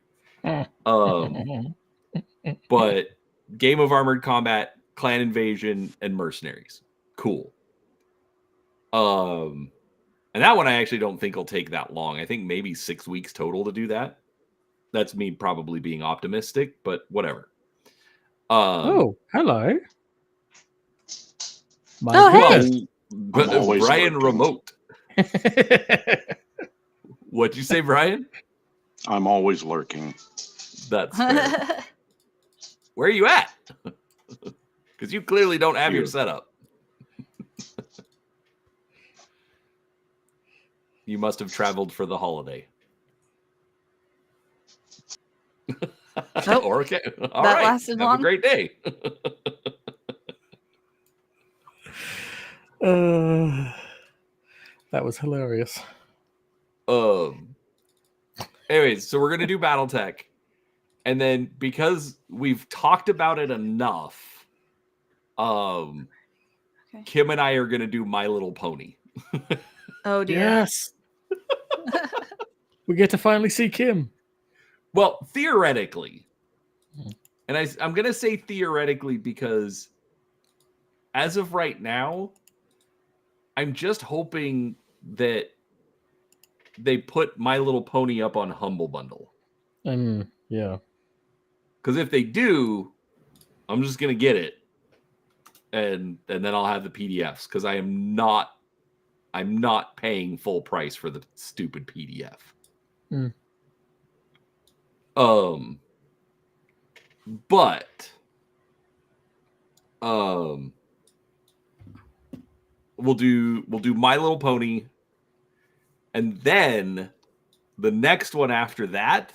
But game of armored combat, clan invasion, and mercenaries. Cool. And that one I actually don't think will take that long. I think maybe 6 weeks total to do that. That's me probably being optimistic, but whatever. Oh, hello. My Oh, goodness. But always Brian lurking. Remote. What'd you say, Brian? I'm always lurking. That's fair. Where are you at? Because you clearly don't have your Here. setup. You must have traveled for the holiday. Nope. Okay. All That right. lasted Have long. a great day. That was hilarious. Anyways, so we're gonna do BattleTech, and then because we've talked about it enough, Okay. Kim and I are gonna do My Little Pony. Oh dear. Yes. We get to finally see Kim. Well, theoretically, and I'm gonna say theoretically because as of right now, I'm just hoping that they put My Little Pony up on Humble Bundle. Yeah. Because if they do, I'm just gonna get it, and then I'll have the PDFs. Because I'm not paying full price for the stupid PDF. But we'll do My Little Pony, and then the next one after that,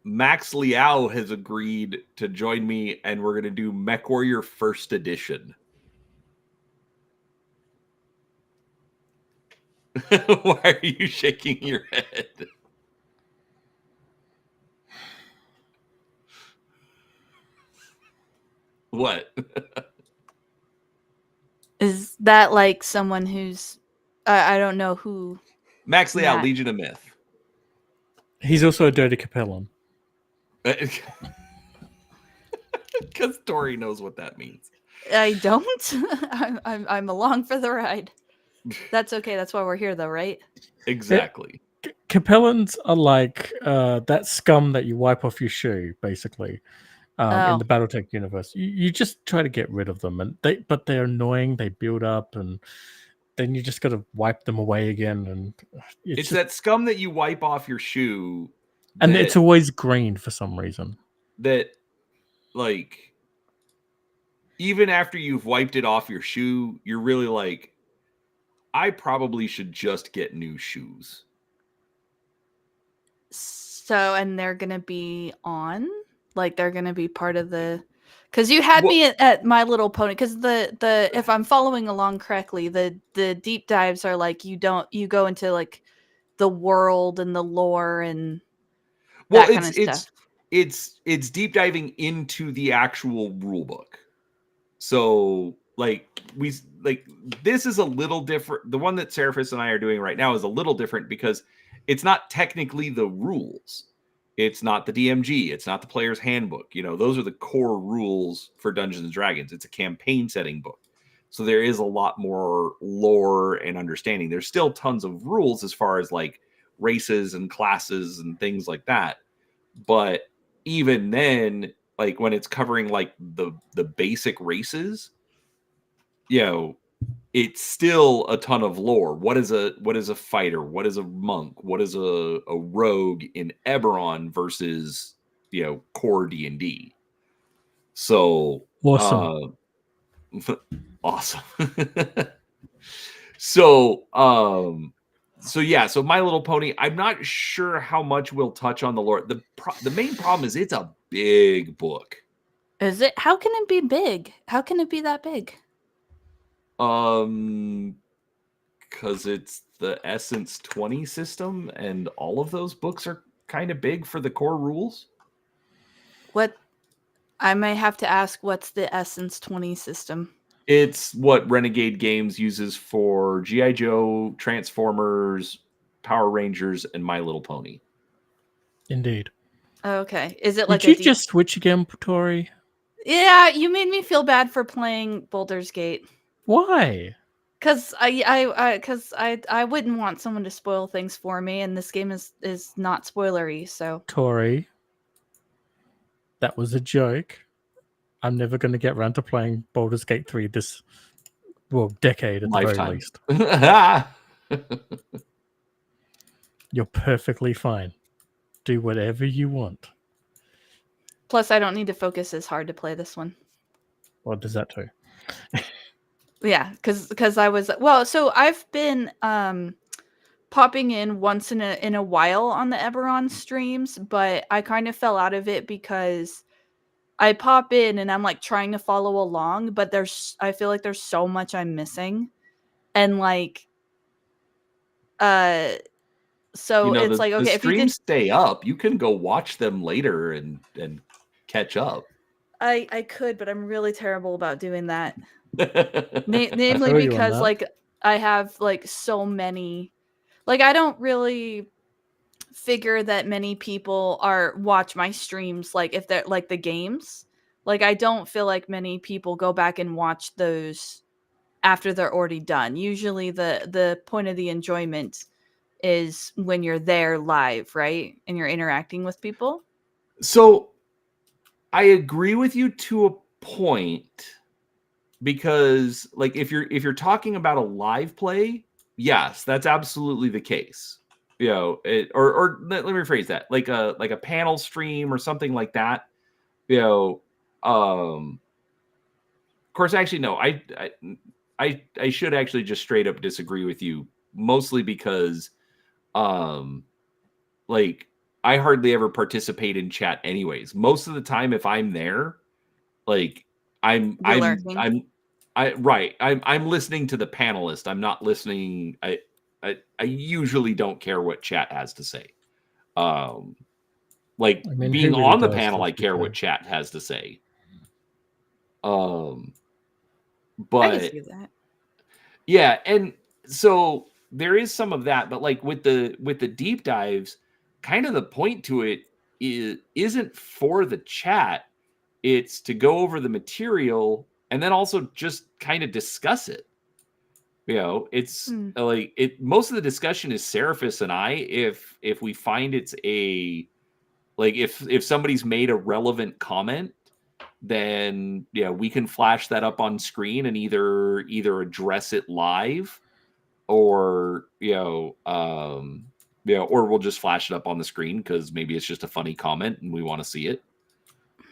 Max Liao has agreed to join me, and we're gonna do MechWarrior First Edition. Why are you shaking your head? What? Is that like someone who's I don't know who? Max Liao, Matt. Legion of Myth. He's also a dirty Capellan. Because Tori knows what that means. I don't. I'm along for the ride. That's okay. That's why we're here, though, right? Exactly. Capellans are like that scum that you wipe off your shoe, basically. In the BattleTech universe, you just try to get rid of them, and but they're annoying. They build up, and then you just got to wipe them away again. And It's that scum that you wipe off your shoe, and it's always green for some reason. That, like, even after you've wiped it off your shoe, you're really like, I probably should just get new shoes. So, and they're gonna be on, like they're gonna be part of the, because you had me at My Little Pony. Because the if I'm following along correctly, the deep dives are like you go into like the world and the lore and that kind of stuff. It's deep diving into the actual rule book. So this is a little different. The one that Seraphis and I are doing right now is a little different because it's not technically the rules. It's not the DMG. It's not the player's handbook. You know, those are the core rules for Dungeons and Dragons. It's a campaign setting book. So there is a lot more lore and understanding. There's still tons of rules as far as like races and classes and things like that. But even then, like when it's covering like the basic races, you know, it's still a ton of lore. What is a fighter? What is a monk? What is a rogue in Eberron versus, you know, core D&D? So Awesome. Awesome. So yeah, so My Little Pony, I'm not sure how much we'll touch on the lore. The main problem is it's a big book. Is it? How can it be big? How can it be that big? Because it's the Essence 20 system, and all of those books are kind of big for the core rules. What? I may have to ask, what's the Essence 20 system? It's what Renegade Games uses for G.I. Joe, Transformers, Power Rangers, and My Little Pony. Indeed. Okay. Is it Did like you a deep... just switch again, Tori? Yeah, you made me feel bad for playing Baldur's Gate. Why? Because I wouldn't want someone to spoil things for me, and this game is not spoilery. So Tori, that was a joke. I'm never going to get around to playing Baldur's Gate 3 this decade at the very Lifetime. least. You're perfectly fine. Do whatever you want. plus, I don't need to focus as hard to play this one. What does that do? Yeah, because I was so I've been popping in once in a while on the Eberron streams, but I kind of fell out of it because I pop in and I'm like trying to follow along, but I feel like there's so much I'm missing, and like so it's like, okay, the if you streams did, stay up, you can go watch them later and catch up. I could, but I'm really terrible about doing that. I Namely feel you on because that. like I have like so many, like I don't really figure that many people watch my streams, like if they're like the games. Like I don't feel like many people go back and watch those after they're already done. Usually the point of the enjoyment is when you're there live, right? And you're interacting with people. So I agree with you to a point, because like if you're talking about a live play, yes, that's absolutely the case. Or let me rephrase that, like a panel stream or something like that. Of course, actually, no, I should actually just straight up disagree with you, mostly because like I hardly ever participate in chat anyways. Most of the time, if I'm there, like I'm listening to the panelist. I'm not listening. I usually don't care what chat has to say. Like I mean, being who really on the does, panel, I let's be care fair. what chat has to say. I But can see that. yeah, and so there is some of that, but like with the deep dives, kind of the point to it isn't for the chat. It's to go over the material and then also just kind of discuss it. It's like most of the discussion is Seraphis and I. If we find it's if somebody's made a relevant comment, then we can flash that up on screen and either address it live, or or we'll just flash it up on the screen because maybe it's just a funny comment and we want to see it.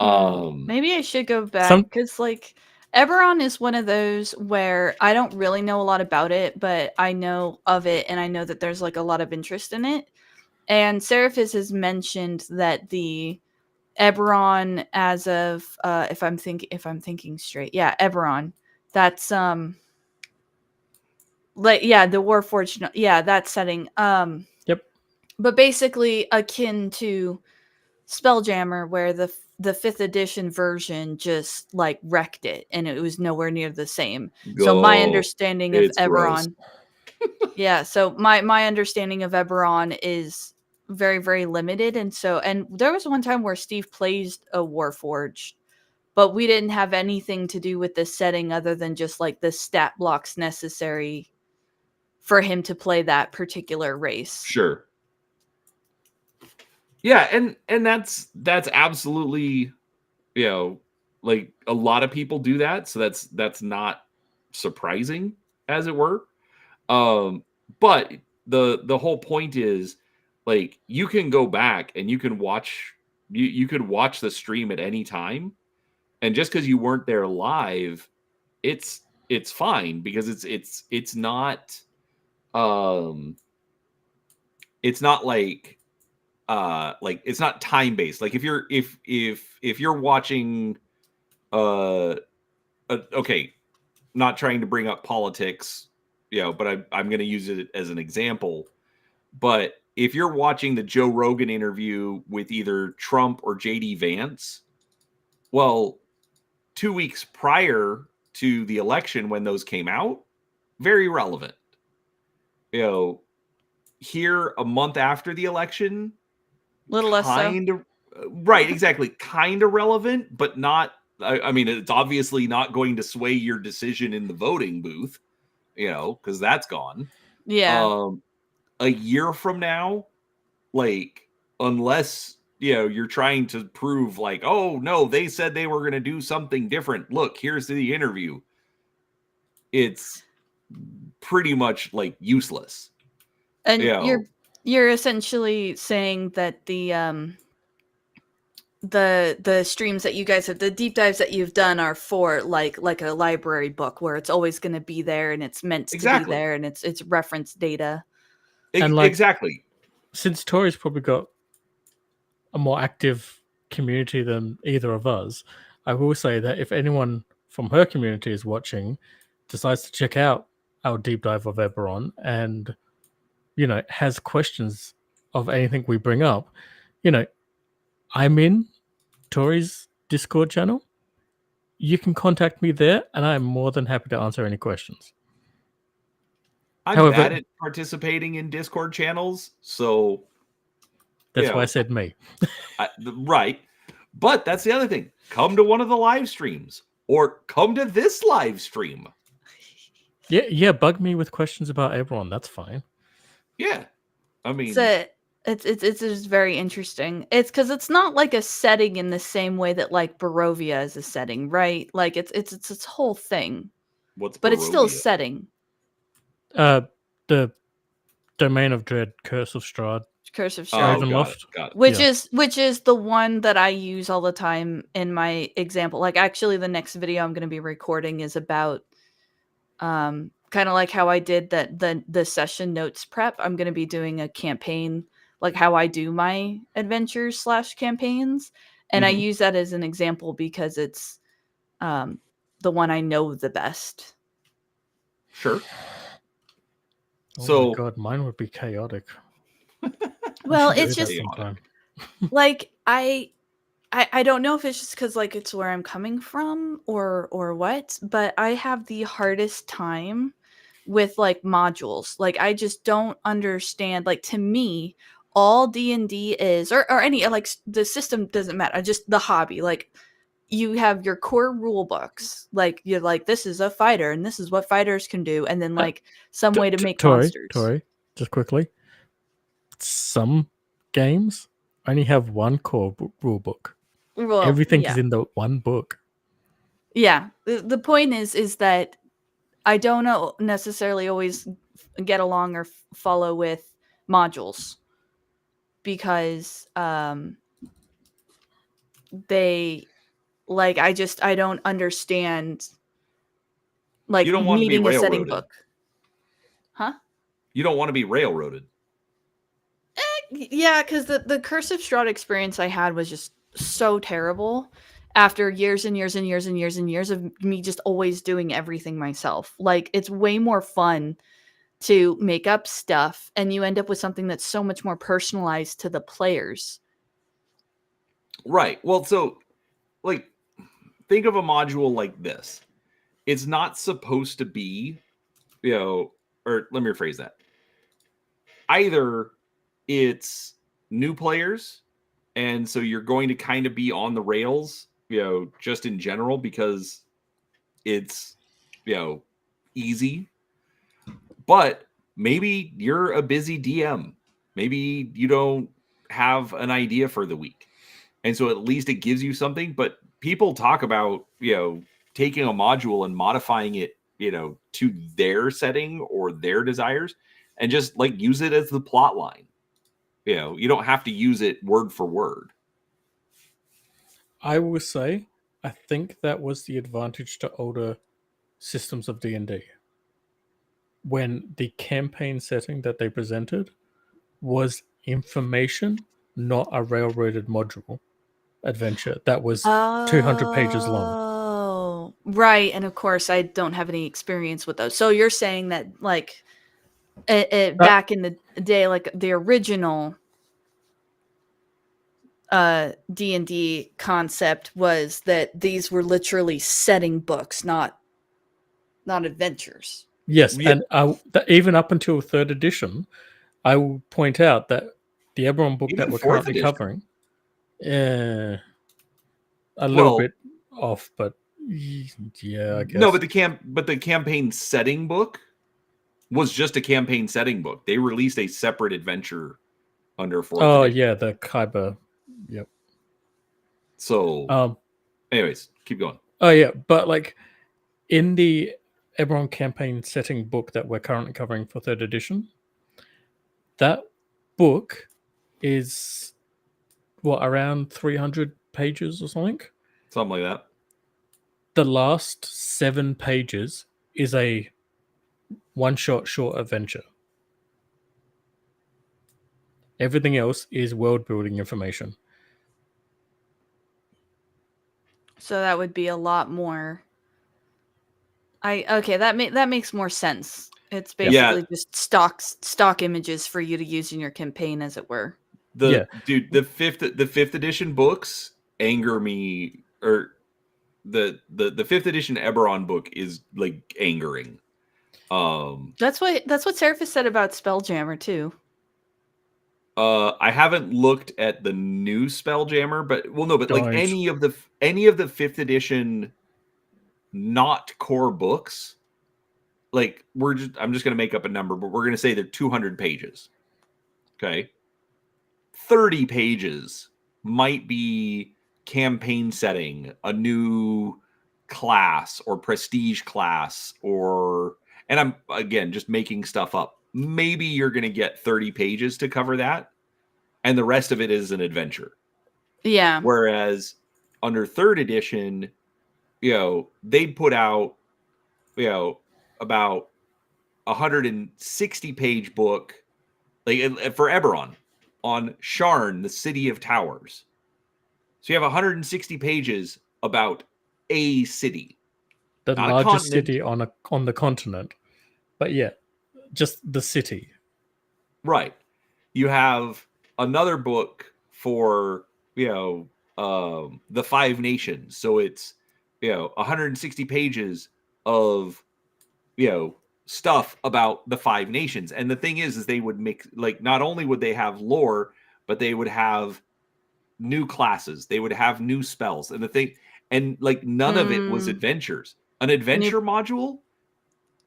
Maybe I should go back, because like Eberron is one of those where I don't really know a lot about it, but I know of it and I know that there's like a lot of interest in it. And Seraphis has mentioned that the Eberron, as of if I'm thinking straight, yeah, Eberron. That's like the Warforged, that setting. Yep. But basically akin to Spelljammer, where the 5th edition version just like wrecked it and it was nowhere near the same. So my understanding of Eberron, so my understanding of Eberron is very, very limited. And there was one time where Steve plays a Warforged, but we didn't have anything to do with the setting other than just like the stat blocks necessary for him to play that particular race. Sure. Yeah, and that's absolutely, like a lot of people do that, so that's not surprising, as it were. But the whole point is, like, you can go back and you can watch you could watch the stream at any time, and just because you weren't there live, it's fine, because it's not like it's not time based. Like if you're watching okay, not trying to bring up politics, but I'm going to use it as an example. But if you're watching the Joe Rogan interview with either Trump or JD Vance, well, 2 weeks prior to the election when those came out, very relevant. here a month after the election, Little less so. kind of right, exactly, kind of relevant, but not. I mean, it's obviously not going to sway your decision in the voting booth, because that's gone. Yeah. A year from now, like, unless you're trying to prove like, oh no, they said they were going to do something different. Look, here's the interview. It's pretty much like useless. And you're essentially saying that the streams that you guys have, the deep dives that you've done, are for like a library book where it's always going to be there and it's meant to be there and it's reference data. And like, exactly. Since Tori's probably got a more active community than either of us, I will say that if anyone from her community is watching, decides to check out our deep dive of Eberron and, has questions of anything we bring up, I'm in Tori's Discord channel. You can contact me there and I'm more than happy to answer any questions. I'm bad at participating in Discord channels, so that's why I said me. Right. But that's the other thing. Come to one of the live streams or come to this live stream. Yeah, bug me with questions about Eberron. That's fine. Yeah. I mean, it's just very interesting. It's because it's not like a setting in the same way that like Barovia is a setting, right? Like it's its whole thing. What's but Barovia? It's still a setting. The Domain of Dread, Curse of Strahd. Curse of Strahd. Got it. Which is the one that I use all the time in my example. Like actually the next video I'm going to be recording is about kind of like how I did the session notes prep. I'm going to be doing a campaign, like how I do my adventures / campaigns. And I use that as an example because it's the one I know the best. Sure. Oh my god, mine would be chaotic. Well, it's just like I don't know if it's just because like it's where I'm coming from or what, but I have the hardest time with like modules. Like I just don't understand. Like to me, all D&D is or any like the system doesn't matter. Just the hobby. Like you have your core rule books. Like you're like, this is a fighter and this is what fighters can do, and then like some way to make monsters. Tori, just quickly. Some games only have one core rule book. Well, everything is in the one book. Yeah. The point is that I don't necessarily always get along or follow with modules because they like I don't understand like you don't want needing to be a setting railroaded. book. Huh? You don't want to be railroaded. Yeah, because the Curse of Strahd experience I had was just so terrible after years and years and years and years and years of me just always doing everything myself. Like, it's way more fun to make up stuff, and you end up with something that's so much more personalized to the players. Right. Well, so, like, think of a module like this. It's not supposed to be, or let me rephrase that. Either it's new players, and so you're going to kind of be on the rails, just in general because it's, easy. But maybe you're a busy DM. Maybe you don't have an idea for the week. And so at least it gives you something. But people talk about, taking a module and modifying it, to their setting or their desires and just like use it as the plot line. You don't have to use it word for word. I will say, I think that was the advantage to older systems of D&D. When the campaign setting that they presented was information, not a railroaded module adventure that was 200 pages long. Oh, right. And of course, I don't have any experience with those. So you're saying that, like, back in the day, like the original D&D concept was that these were literally setting books, not adventures. Yes, and even up until 3rd edition, I will point out that the Eberron book Even that we're fourth currently edition. covering, a little bit off, but yeah, I guess. No, but the campaign setting book was just a campaign setting book. They released a separate adventure under fourth edition. Yeah, the Kyber. Yep. So, anyways, keep going. Oh yeah, but like in the Eberron campaign setting book that we're currently covering for third edition, that book is around 300 pages or something. Something like that. The last 7 pages is a one-shot short adventure. Everything else is world-building information. So that would be a lot more. That makes more sense. It's basically just stock images for you to use in your campaign, as it were. The fifth edition books anger me, or the fifth edition Eberron book is like angering. That's what Seraphis said about Spelljammer too. I haven't looked at the new Spelljammer, but like any of the fifth edition not core books, like I'm just gonna make up a number, but we're gonna say they're 200 pages. Okay. 30 pages might be campaign setting, a new class or prestige class, and I'm again just making stuff up. Maybe you're going to get 30 pages to cover that, and the rest of it is an adventure. Yeah. Whereas under third edition, they'd put out, about 160-page book, like for Eberron, on Sharn, the City of Towers. So you have 160 pages about a city. The largest city on the continent. But yeah, just the city. Right. You have another book for, the Five Nations. So it's, 160 pages of, stuff about the Five Nations. And the thing is they would make, like, not only would they have lore, but they would have new classes, they would have new spells, and like none of it was adventures. An adventure module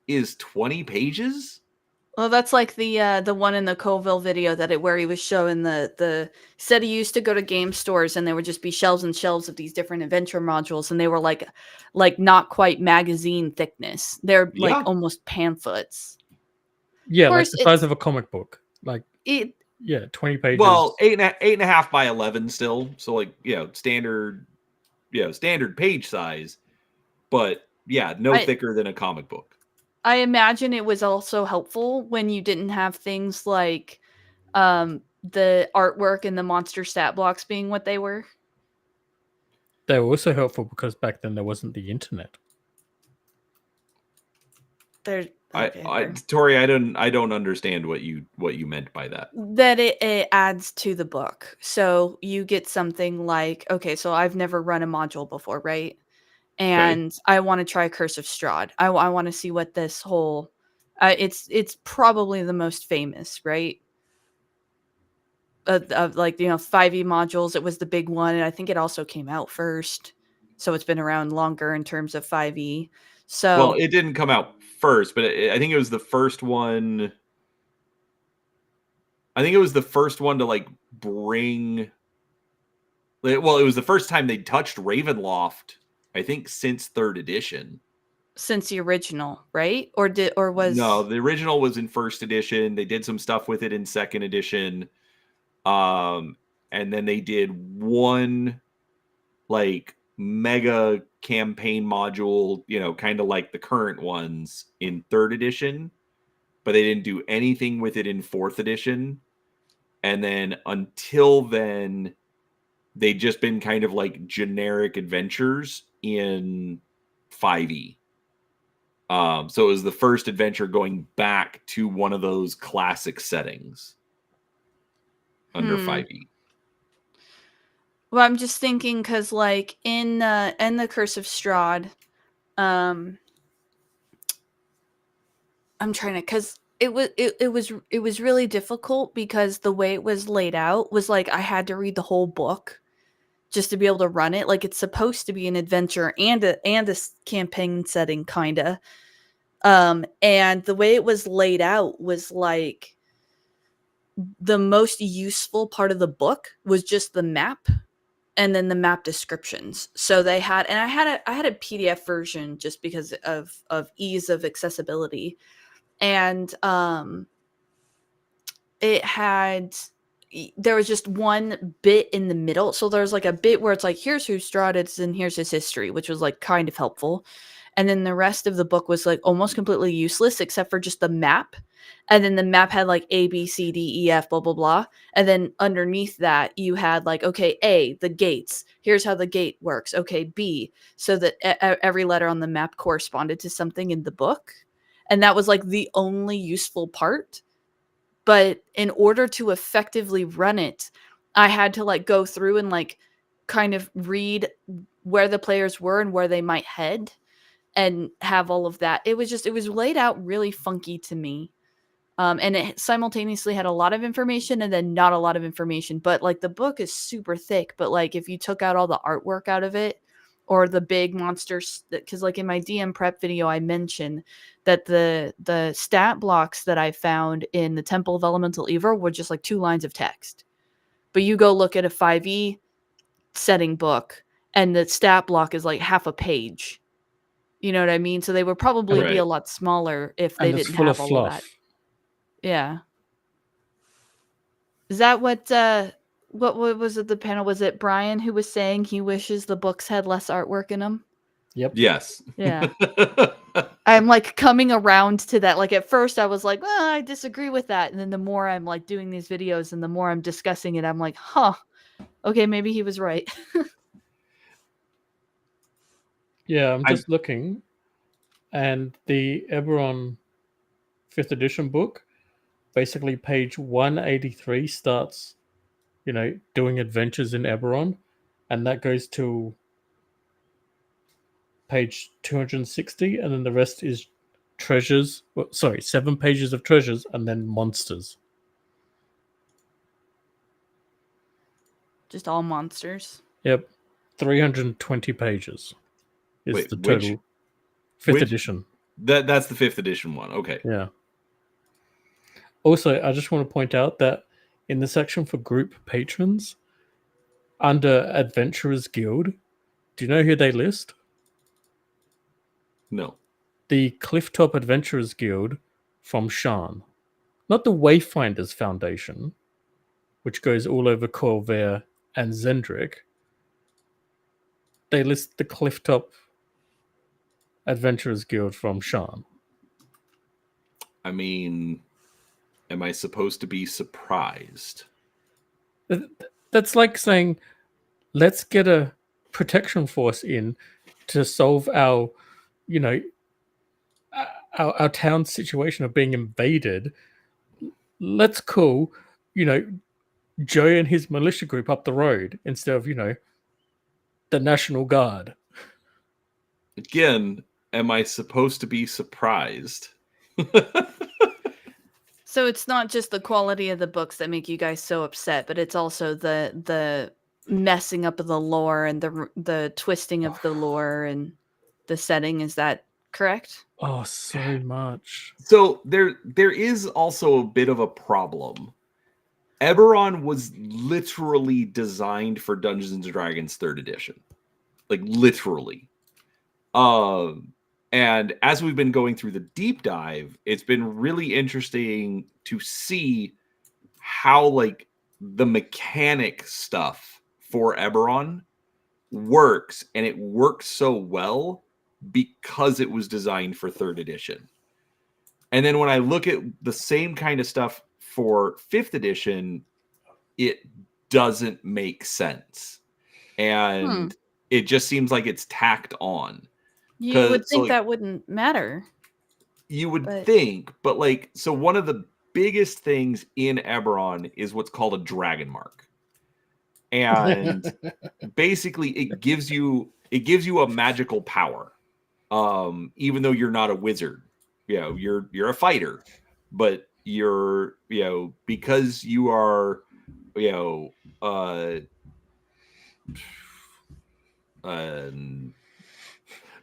is 20 pages. Well, that's like the one in the Colville video where he was showing the said he used to go to game stores and there would just be shelves and shelves of these different adventure modules, and they were like not quite magazine thickness. They're like almost pamphlets. Yeah, like the size of a comic book. Like 20 pages. Well, 8.5 by 11 still. So like, standard page size, but thicker than a comic book. I imagine it was also helpful when you didn't have things like the artwork and the monster stat blocks being what they were. They were also helpful because back then there wasn't the internet. Tori, I don't understand what you meant by that. That it adds to the book. So you get something like, okay, so I've never run a module before, right? And I want to try Curse of Strahd. I want to see what this whole it's probably the most famous, right? Of like, 5e modules. It was the big one, and I think it also came out first. So it's been around longer in terms of 5e. So well, it didn't come out first, but I think it was the first one. I think it was the first one to like bring. Well, it was the first time they touched Ravenloft, I think, since third edition. Since the original, right? Or was no, the original was in first edition. They did some stuff with it in second edition, and then they did one like mega campaign module, kind of like the current ones in third edition, but they didn't do anything with it in fourth edition. And then until then, they'd just been kind of like generic adventures in 5e. So it was the first adventure going back to one of those classic settings under 5e. Well, I'm just thinking because, like, in the Curse of Strahd, I'm trying to, because it was really difficult because the way it was laid out was like I had to read the whole book just to be able to run it. Like it's supposed to be an adventure and a campaign setting kinda. And the way it was laid out was like the most useful part of the book was just the map and then the map descriptions. So they had, and I had a PDF version just because of ease of accessibility. And it had, there was just one bit in the middle. So there's like a bit where it's like, here's who Strahd is and here's his history, which was like kind of helpful. And then the rest of the book was like almost completely useless except for just the map. And then the map had like A, B, C, D, E, F, blah, blah, blah. And then underneath that, you had like, okay, A, the gates. Here's how the gate works. Okay, B. So that every letter on the map corresponded to something in the book. And that was like the only useful part. But in order to effectively run it, I had to like go through and like kind of read where the players were and where they might head and have all of that. It was laid out really funky to me. And it simultaneously had a lot of information and then not a lot of information. But like the book is super thick, but like if you took out all the artwork out of it or the big monsters, because like in my DM prep video, I mentioned that the stat blocks that I found in the Temple of Elemental Evil were just like 2 lines of text. But you go look at a 5e setting book and the stat block is like half a page. You know what I mean? So they would probably be a Right. lot smaller if they And it's didn't full have of all of that. fluff. Yeah. Is that what was it the panel? Was it Brian who was saying he wishes the books had less artwork in them? Yep. Yes. Yeah. I'm like coming around to that. Like at first I was like, well, I disagree with that. And then the more I'm like doing these videos and the more I'm discussing it, I'm like, huh, okay, maybe he was right. Yeah, I'm just looking, and the Eberron 5th edition book, basically page 183 starts, doing adventures in Eberron, and that goes to page 260, and then the rest is treasures. Well, sorry, 7 pages of treasures, and then monsters. Just all monsters. Yep, 320 pages is Wait, the total. 5th edition. That's the 5th edition one. Okay. Yeah. Also, I just want to point out that in the section for group patrons, under Adventurers Guild, do you know who they list? No. The Clifftop Adventurers Guild from Shan. Not the Wayfinders Foundation, which goes all over Corvair and Zendrick. They list the Clifftop Adventurers Guild from Shan. I mean, am I supposed to be surprised? That's like saying, let's get a protection force in to solve our town situation of being invaded. Let's call, Joe and his militia group up the road instead of, the National Guard. Again, am I supposed to be surprised? So it's not just the quality of the books that make you guys so upset, but it's also the messing up of the lore and the twisting of the lore and the setting. Is that correct? Oh, so much. So there is also a bit of a problem. Eberron was literally designed for Dungeons and Dragons 3rd edition. Like literally. And as we've been going through the deep dive, it's been really interesting to see how like the mechanic stuff for Eberron works, and it works so well because it was designed for 3rd edition. And then when I look at the same kind of stuff for 5th edition, it doesn't make sense. And it just seems like it's tacked on. You would think that wouldn't matter. You would think, but like, so one of the biggest things in Eberron is what's called a dragon mark. And basically it gives you a magical power. Even though you're not a wizard. You're a fighter. but you're, because you are,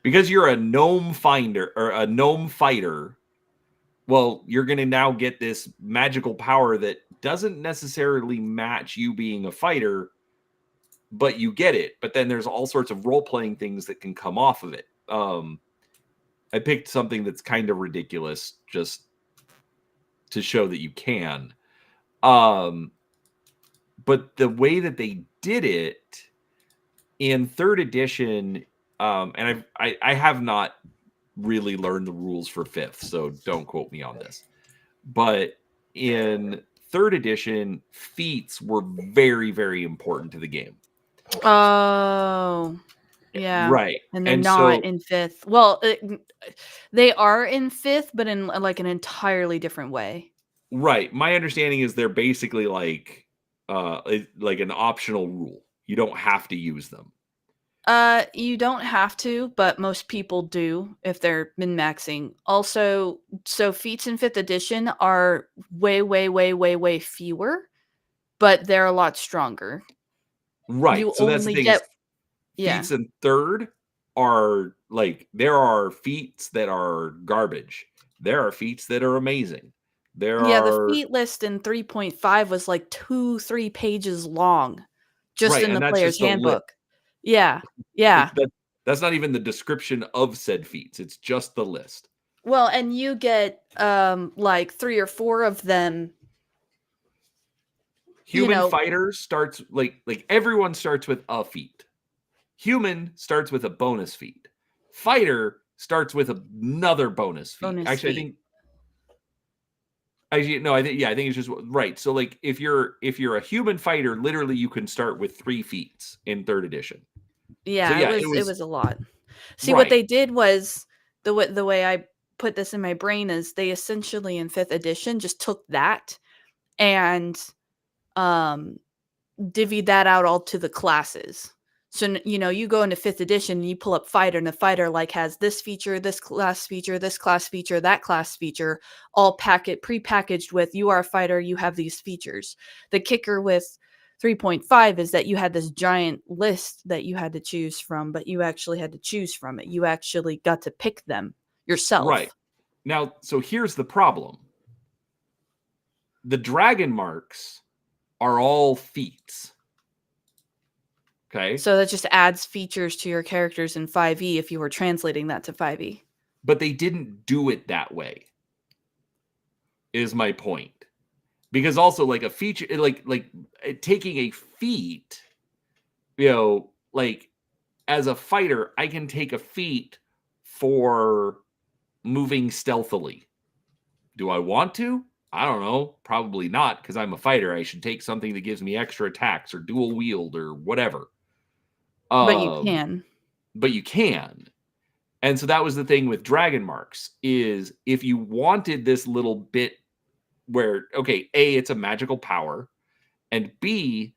because you're a gnome finder or a gnome fighter, well, you're going to now get this magical power that doesn't necessarily match you being a fighter, but you get it. But then there's all sorts of role-playing things that can come off of it. I picked something that's kind of ridiculous just to show that you can. But the way that they did it in 3rd edition, and I have not really learned the rules for 5th, so don't quote me on this. But in 3rd edition, feats were very, very important to the game. Oh, yeah. Right. And they're And not so, in 5th. Well, they are in 5th, but in like an entirely different way. right. My understanding is they're basically like an optional rule. You don't have to use them. You don't have to, but most people do if they're min-maxing. Also, so feats in 5th edition are way, way, way, way, way fewer, but they're a lot stronger. Right. You So that's the only thing get is feats in 3rd are like, there are feats that are garbage. There are feats that are amazing. There the are feat list in 3.5 was like 2-3 pages long, just right, in and the that's player's just a list. handbook. Yeah. That's not even the description of said feats. It's just the list. Well, and you get like 3 or 4 of them. Human fighters starts like everyone starts with a feat. Human starts with a bonus feat. Fighter starts with another bonus feat. I think it's just right. So like if you're a human fighter, literally you can start with 3 feats in 3rd edition. Yeah, So, it was a lot. See, right. what they did was the way I put this in my brain is they essentially in 5th edition just took that and divvied that out all to the classes. So you go into 5th edition and you pull up fighter, and the fighter like has this feature, this class feature, this class feature, that class feature, all pre-packaged with you are a fighter, you have these features. The kicker with 3.5 is that you had this giant list that you had to choose from, but you actually had to choose from it. You actually got to pick them yourself. Right. Now, so here's the problem. The dragon marks are all feats. Okay. So that just adds features to your characters in 5e if you were translating that to 5e. But they didn't do it that way, is my point. Because also like a feature, like taking a feat, like as a fighter, I can take a feat for moving stealthily. Do I want to? I don't know. Probably not, because I'm a fighter. I should take something that gives me extra attacks or dual wield or whatever. But you can. But you can. And so that was the thing with dragon marks, is if you wanted this little bit where, okay, A, it's a magical power, and B,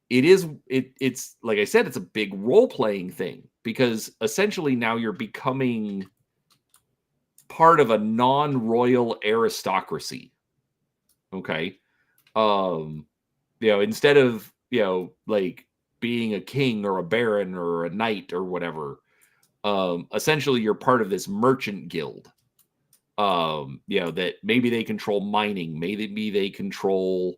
it's like I said, it's a big role-playing thing, because essentially now you're becoming part of a non-royal aristocracy. Okay. Instead of, like being a king or a baron or a knight or whatever, essentially you're part of this merchant guild. That maybe they control mining, maybe they control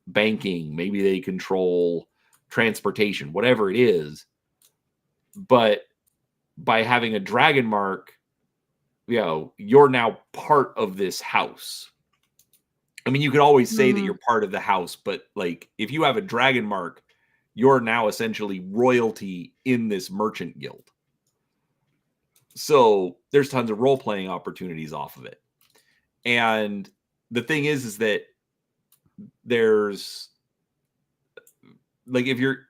banking, maybe they control transportation, whatever it is. But by having a dragon mark, you're now part of this house. I mean, you could always say that you're part of the house, but like if you have a dragon mark, you're now essentially royalty in this merchant guild. So there's tons of role-playing opportunities off of it. And the thing is that there's like, if you're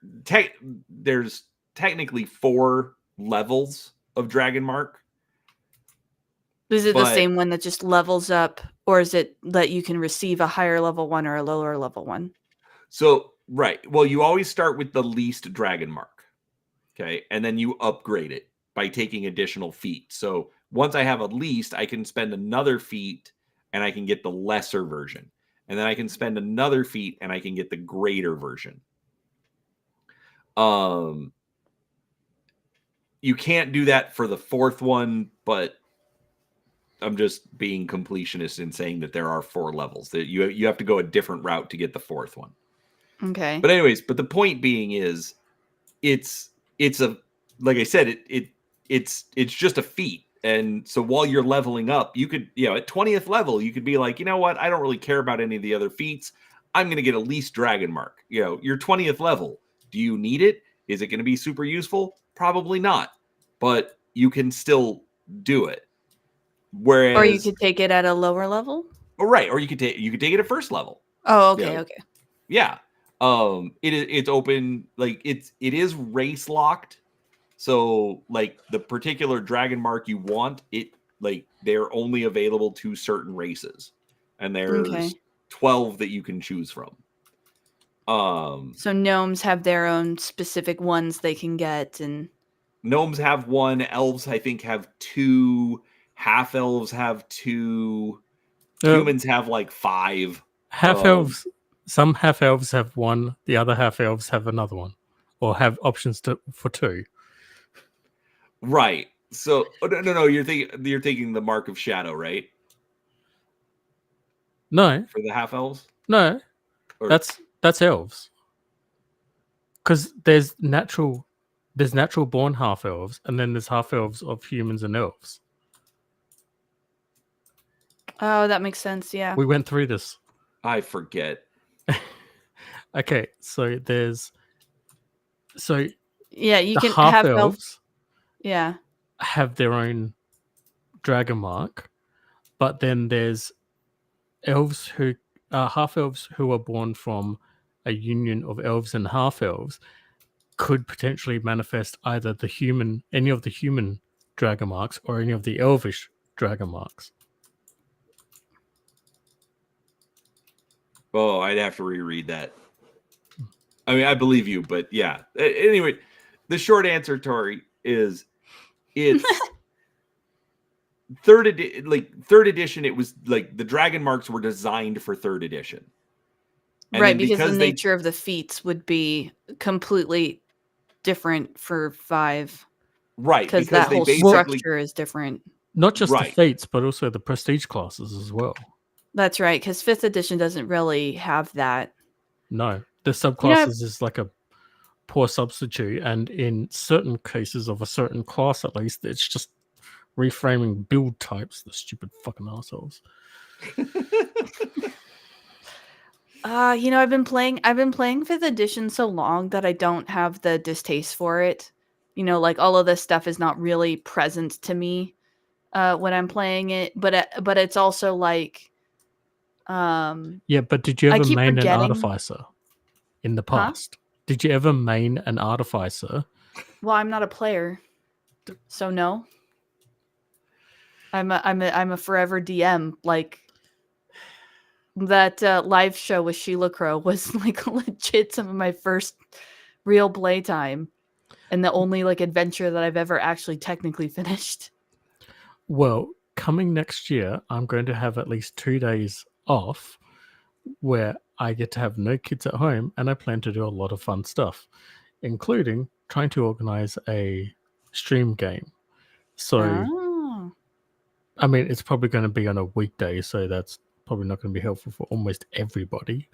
there's technically 4 levels of dragon mark. Is it the same one that just levels up, or is it that you can receive a higher level one or a lower level one? So, right. Well, you always start with the least dragon mark. Okay. And then you upgrade it by taking additional feat. So once I have a least, I can spend another feat and I can get the lesser version. And then I can spend another feat and I can get the greater version. You can't do that for the fourth one, but I'm just being completionist in saying that there are 4 levels. That you have to go a different route to get the fourth one. Okay. But anyways, the point being is it's a, like I said, it's just a feat. And so while you're leveling up, you could, at 20th level, you could be like, you know what? I don't really care about any of the other feats. I'm going to get at least Dragon Mark. Your 20th level. Do you need it? Is it going to be super useful? Probably not. But you can still do it. Whereas, or you could take it at a lower level. Right, or you could take it at first level. Oh, okay, okay. Yeah. It's open, like it is race locked. So like the particular Dragon Mark you want, they're only available to certain races. And there's 12 that you can choose from. So gnomes have their own specific ones they can get, and gnomes have 1, elves I think have 2, half elves have 2, humans have like 5. Half elves, some half elves have 1, the other half elves have another one, or have options for 2. Right. So no, you're thinking the Mark of Shadow, right? No, for the half elves. No, Or... that's elves. Because there's natural born half elves, and then there's half elves of humans and elves. Oh, that makes sense. Yeah, we went through this. I forget. Okay, so yeah, you can half have elves. Yeah, have their own dragon mark, but then there's elves who half elves who are born from a union of elves and half elves could potentially manifest either any of the human dragon marks or any of the elvish dragon marks. Oh, I'd have to reread that. I mean, I believe you, but yeah. Anyway, the short answer, Tori, is it's third edition. It was like the dragon marks were designed for 3rd edition. And right, because the nature of the feats would be completely different for 5. Right, because that whole structure is different. Not just the feats, but also the prestige classes as well. That's right, because 5th edition doesn't really have that. No, the subclasses is like a poor substitute, and in certain cases of a certain class, at least, it's just reframing build types. The stupid fucking assholes. I've been playing 5th edition so long that I don't have the distaste for it. Like all of this stuff is not really present to me when I'm playing it, but it's also like yeah, but did you ever main an artificer in the past? Did you ever main an artificer? Well, I'm not a player, so no. I'm a forever DM. Like that live show with Sheila Crow was like legit some of my first real playtime, and the only like adventure that I've ever actually technically finished. Well, coming next year, I'm going to have at least 2 days off where I get to have no kids at home, and I plan to do a lot of fun stuff, including trying to organize a stream game. So, I mean, it's probably going to be on a weekday, so that's probably not going to be helpful for almost everybody.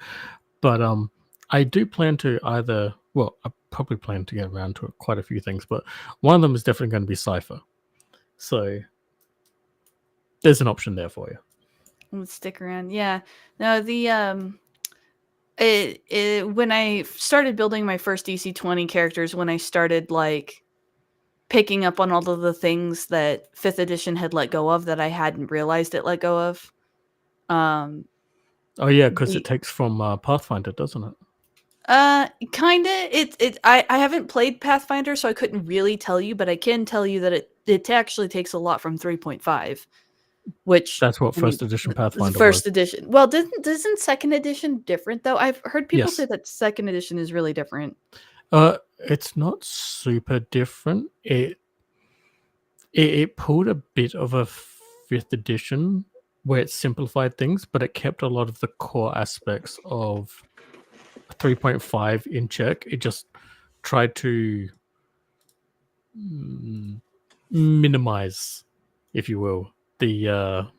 But I do plan to I probably plan to get around to quite a few things, but one of them is definitely going to be Cypher. So there's an option there for you. Let's stick around. Yeah. No, the when I started building my first DC20 characters, when I started like picking up on all of the things that 5th edition had let go of that I hadn't realized it let go of. Oh yeah, because it takes from Pathfinder, doesn't it? Kinda. I haven't played Pathfinder, so I couldn't really tell you, but I can tell you that it actually takes a lot from 3.5. Which that's what first edition Pathfinder first edition. Well, isn't 2nd edition different though? I've heard people say that 2nd edition is really different. It's not super different. It pulled a bit of a 5th edition where it simplified things, but it kept a lot of the core aspects of 3.5 in check. It just tried to minimize, if you will, the I'll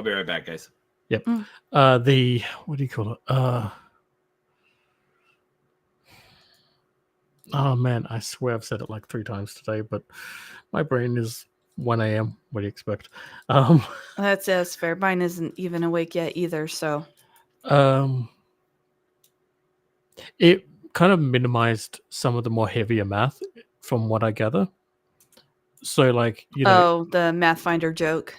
be right back, guys. the what do you call it? Oh man, I swear I've said it like 3 times today, but my brain is 1 a.m. What do you expect? That's fair. Mine isn't even awake yet either, so It kind of minimized some of the more heavier math from what I gather. So like, you know, the Math Finder joke.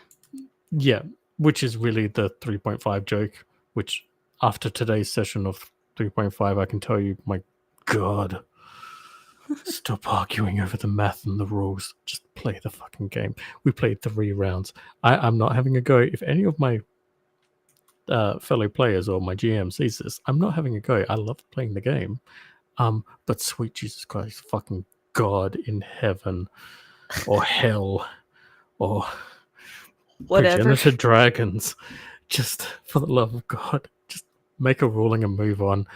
yeah, which is really the 3.5 joke, which after today's session of 3.5, I can tell you, my God, stop arguing over the math and the rules. Just play the fucking game. We played 3 rounds. I'm not having a go. If any of my fellow players or my GM sees this, I'm not having a go. I love playing the game. But sweet Jesus Christ, fucking God in heaven or hell or Whatever. progenitor dragons, just for the love of God, just make a ruling and move on.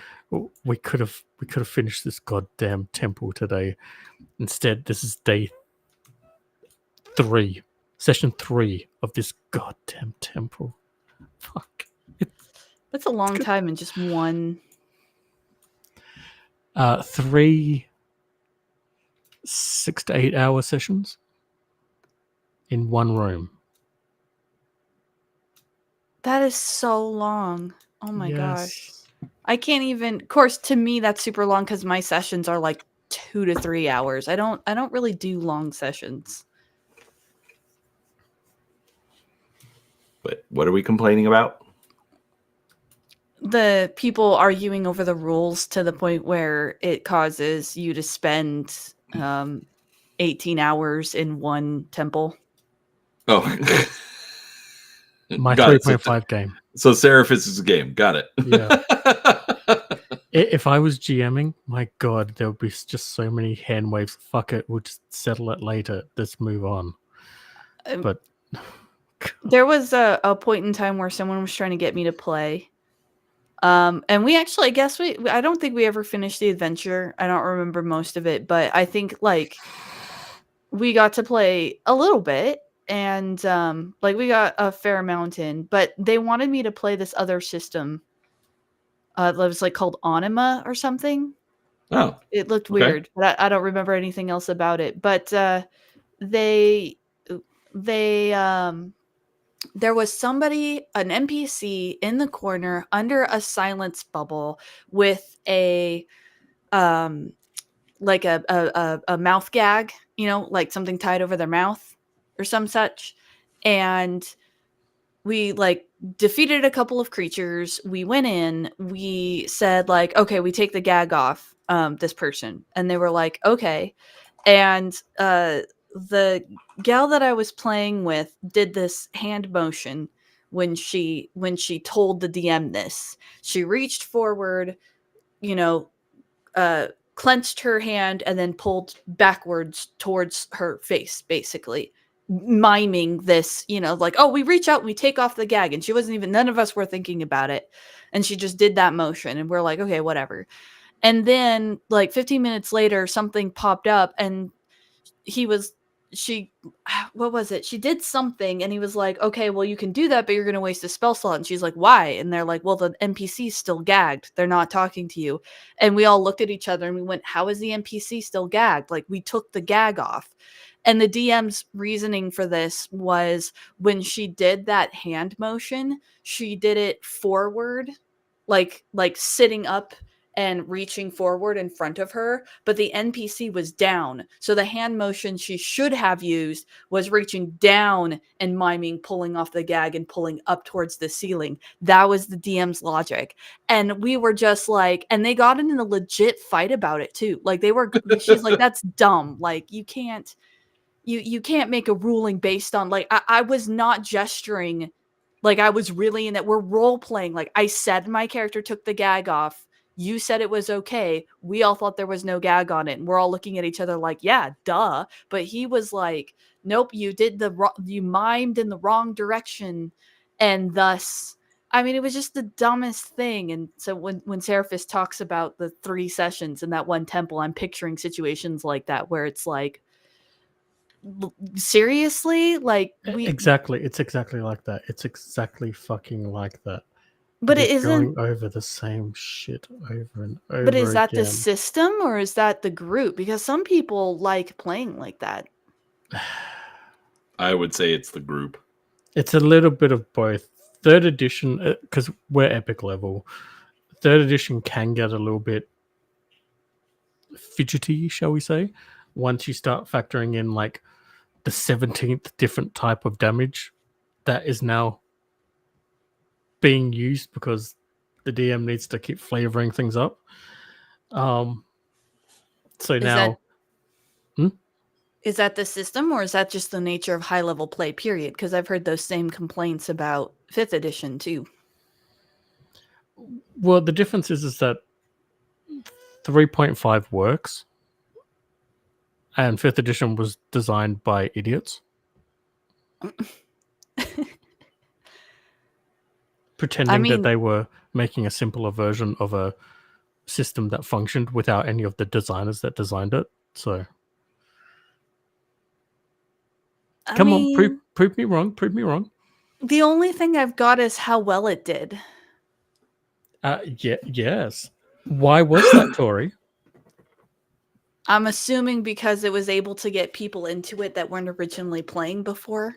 We could have finished this goddamn temple today. Instead, this is day 3, session 3 of this goddamn temple. Fuck. That's a long time in just one. 3 6 to 8 hour sessions in one room. That is so long. Oh my gosh. Yes. I can't even. Of course, to me that's super long because my sessions are like 2 to 3 hours. I don't really do long sessions. But what are we complaining about? The people arguing over the rules to the point where it causes you to spend 18 hours in one temple. Oh, My got it. 3.5 game. So Seraphis is a game. Got it. Yeah. If I was GMing, my God, there would be just so many hand waves. Fuck it, we'll just settle it later. Let's move on. But there was a point in time where someone was trying to get me to play. And we actually, I guess I don't think we ever finished the adventure. I don't remember most of it, but I think like we got to play a little bit and like we got a fair amount in, but they wanted me to play this other system. That was like called Anima or something. Oh, It looked okay. weird, but I don't remember anything else about it. But they there was somebody, an NPC in the corner under a silence bubble with a like a mouth gag, you know, like something tied over their mouth or some such. And we like defeated a couple of creatures. We went in, we said like, okay, we take the gag off this person. And they were like, okay. And the gal that I was playing with did this hand motion when she told the DM this. She reached forward, you know, clenched her hand and then pulled backwards towards her face, basically miming this, you know, like, oh, we reach out and we take off the gag. And she wasn't even, none of us were thinking about it. And she just did that motion. And we're like, okay, whatever. And then like 15 minutes later, something popped up and what was it? She did something and he was like, okay, well, you can do that, but you're going to waste a spell slot. And she's like, why? And they're like, well, the NPC's still gagged. They're not talking to you. And we all looked at each other and we went, how is the NPC still gagged? Like we took the gag off. And the DM's reasoning for this was when she did that hand motion, she did it forward, like sitting up and reaching forward in front of her, but the NPC was down. So the hand motion she should have used was reaching down and miming pulling off the gag and pulling up towards the ceiling. That was the DM's logic. And we were just like, and they got in a legit fight about it too. Like she's like, that's dumb. Like you can't make a ruling based on like, I was not gesturing like I was really in that. We're role playing. Like I said, my character took the gag off. You said it was okay. We all thought there was no gag on it, and we're all looking at each other like, yeah, duh. But he was like, nope, you mimed in the wrong direction, and thus, I mean, it was just the dumbest thing. And so when Seraphis talks about the 3 sessions in that one temple, I'm picturing situations like that where it's like, seriously, like Exactly. It's exactly like that. It's exactly fucking like that. but it Just isn't. going over the same shit over and over But is that the again. system or is that the group? Because some people like playing like that. I would say it's the group. It's a little bit of both. Third edition, because we're epic level, third edition can get a little bit fidgety, shall we say, once you start factoring in like the 17th different type of damage that is now being used because the DM needs to keep flavoring things up. So Is now, Is that the system or is that just the nature of high level play, period? Because I've heard those same complaints about 5th edition too. well, the difference is that 3.5 works and 5th edition was designed by idiots. Pretending that they were making a simpler version of a system that functioned without any of the designers that designed it. So, come on, prove me wrong. Prove me wrong. The only thing I've got is how well it did. Yes. Why was that, Tori? I'm assuming because it was able to get people into it that weren't originally playing before.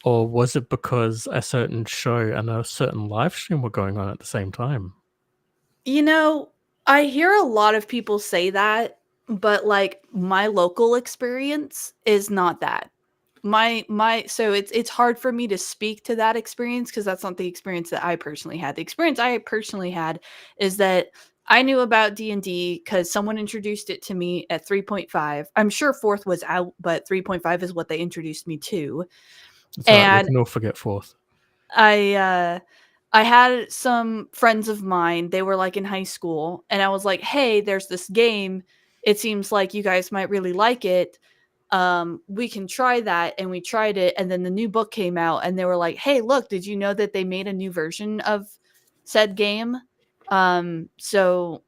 Or was it because a certain show and a certain live stream were going on at the same time? You know, I hear a lot of people say that, but like my local experience is not that. So it's hard for me to speak to that experience because that's not the experience that I personally had. The experience I personally had is that I knew about D&D because someone introduced it to me at 3.5. I'm sure 4th was out, but 3.5 is what they introduced me to. That's right, we can all forget 4th. I had some friends of mine, they were like in high school, and I was like, hey, there's this game. It seems like you guys might really like it. We can try that. And we tried it. And then the new book came out and they were like, hey, look, did you know that they made a new version of said game? So,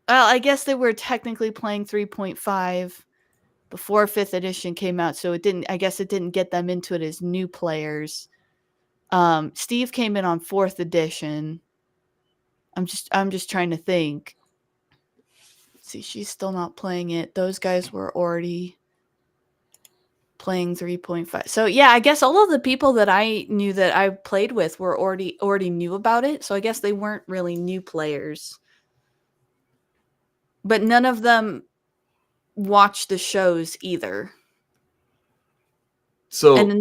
well, I guess they were technically playing 3.5 before 5th edition came out. So it didn't get them into it as new players. Steve came in on 4th edition. I'm just trying to think. Let's see, she's still not playing it. Those guys were already playing 3.5. So yeah, I guess all of the people that I knew that I played with were already knew about it. So I guess they weren't really new players. But none of them watched the shows either. So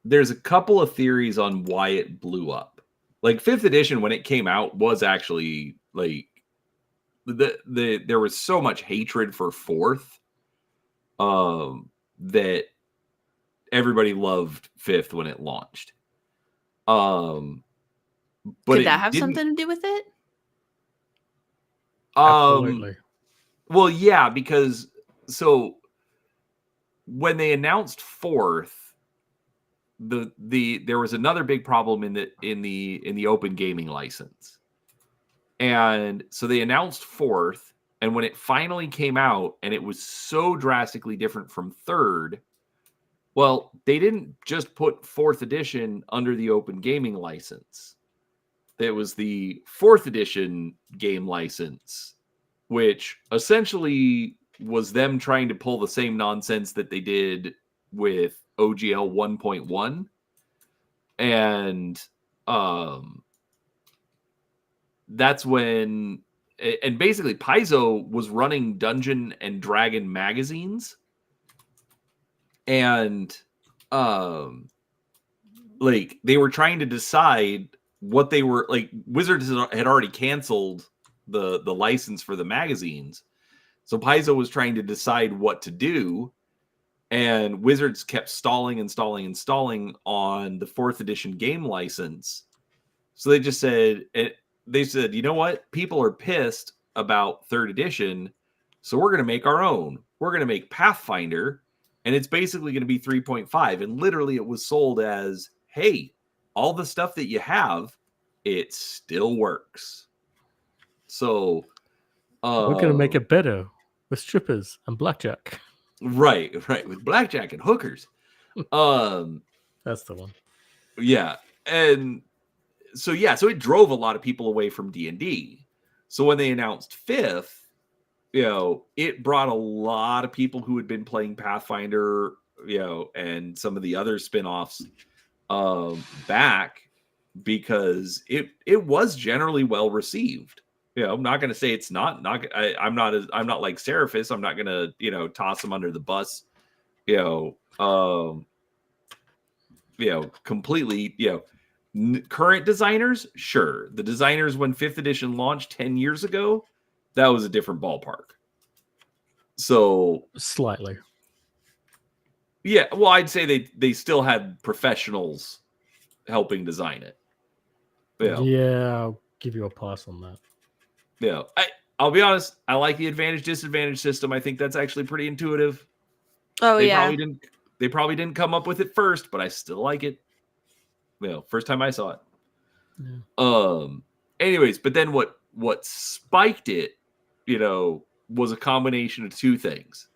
there's a couple of theories on why it blew up. Like 5th edition when it came out was actually like there was so much hatred for 4th that everybody loved 5th when it launched. But could that have something to do with it? Absolutely. Well, yeah, because so when they announced 4th, there was another big problem in the open gaming license. And so they announced 4th, and when it finally came out and it was so drastically different from 3rd, well, they didn't just put 4th edition under the open gaming license. It was the 4th edition game license, which essentially was them trying to pull the same nonsense that they did with OGL 1.1. And that's when, and basically Paizo was running Dungeon and Dragon magazines. And like they were trying to decide what they were like. Wizards had already canceled the license for the magazines, so Paizo was trying to decide what to do, and Wizards kept stalling on the 4th edition game license. So they just said they said, you know what? People are pissed about third edition, so we're going to make our own. We're going to make Pathfinder, and it's basically going to be 3.5. And literally, it was sold as, hey, all the stuff that you have, it still works. So We're gonna make it better with strippers and blackjack. right, with blackjack and hookers. That's the one. Yeah, and so it drove a lot of people away from D&D. So when they announced fifth, it brought a lot of people who had been playing Pathfinder, and some of the other spin-offs back, because it was generally well received. I'm not going to say it's not. I'm not like Seraphis. I'm not going to toss them under the bus. Completely. Current designers, sure. The designers when 5th edition launched 10 years ago, that was a different ballpark. So slightly. Yeah, well, I'd say they still had professionals helping design it. Yeah, I'll give you a pass on that. Yeah, I'll be honest. I like the advantage disadvantage system. I think that's actually pretty intuitive. Oh, They yeah. probably didn't come up with it first, but I still like it. First time I saw it. Yeah. Anyways, but then what spiked it, was a combination of two things: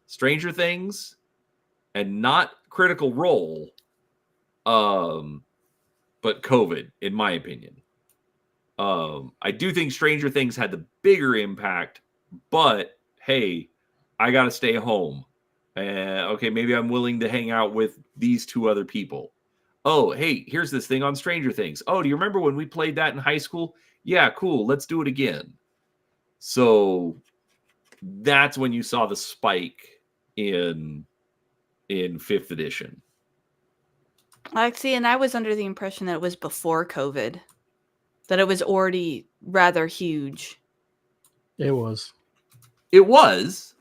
Stranger Things and not Critical Role, but COVID, in my opinion. I do think Stranger Things had the bigger impact, but hey, I got to stay home. Okay, maybe I'm willing to hang out with these two other people. Oh, hey, here's this thing on Stranger Things. Oh, do you remember when we played that in high school? Yeah, cool. Let's do it again. So that's when you saw the spike in 5th edition. See, and I was under the impression that it was before COVID, that it was already rather huge. It was. It was.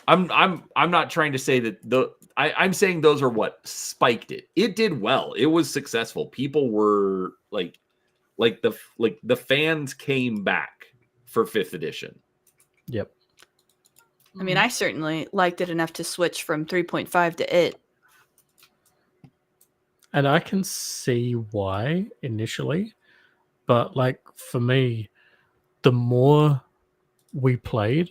I'm not trying to say that I'm saying those are what spiked it. It did well. It was successful. People were like the fans came back for 5th edition. Yep. I mean, I certainly liked it enough to switch from 3.5 to it. And I can see why initially, but like for me, the more we played,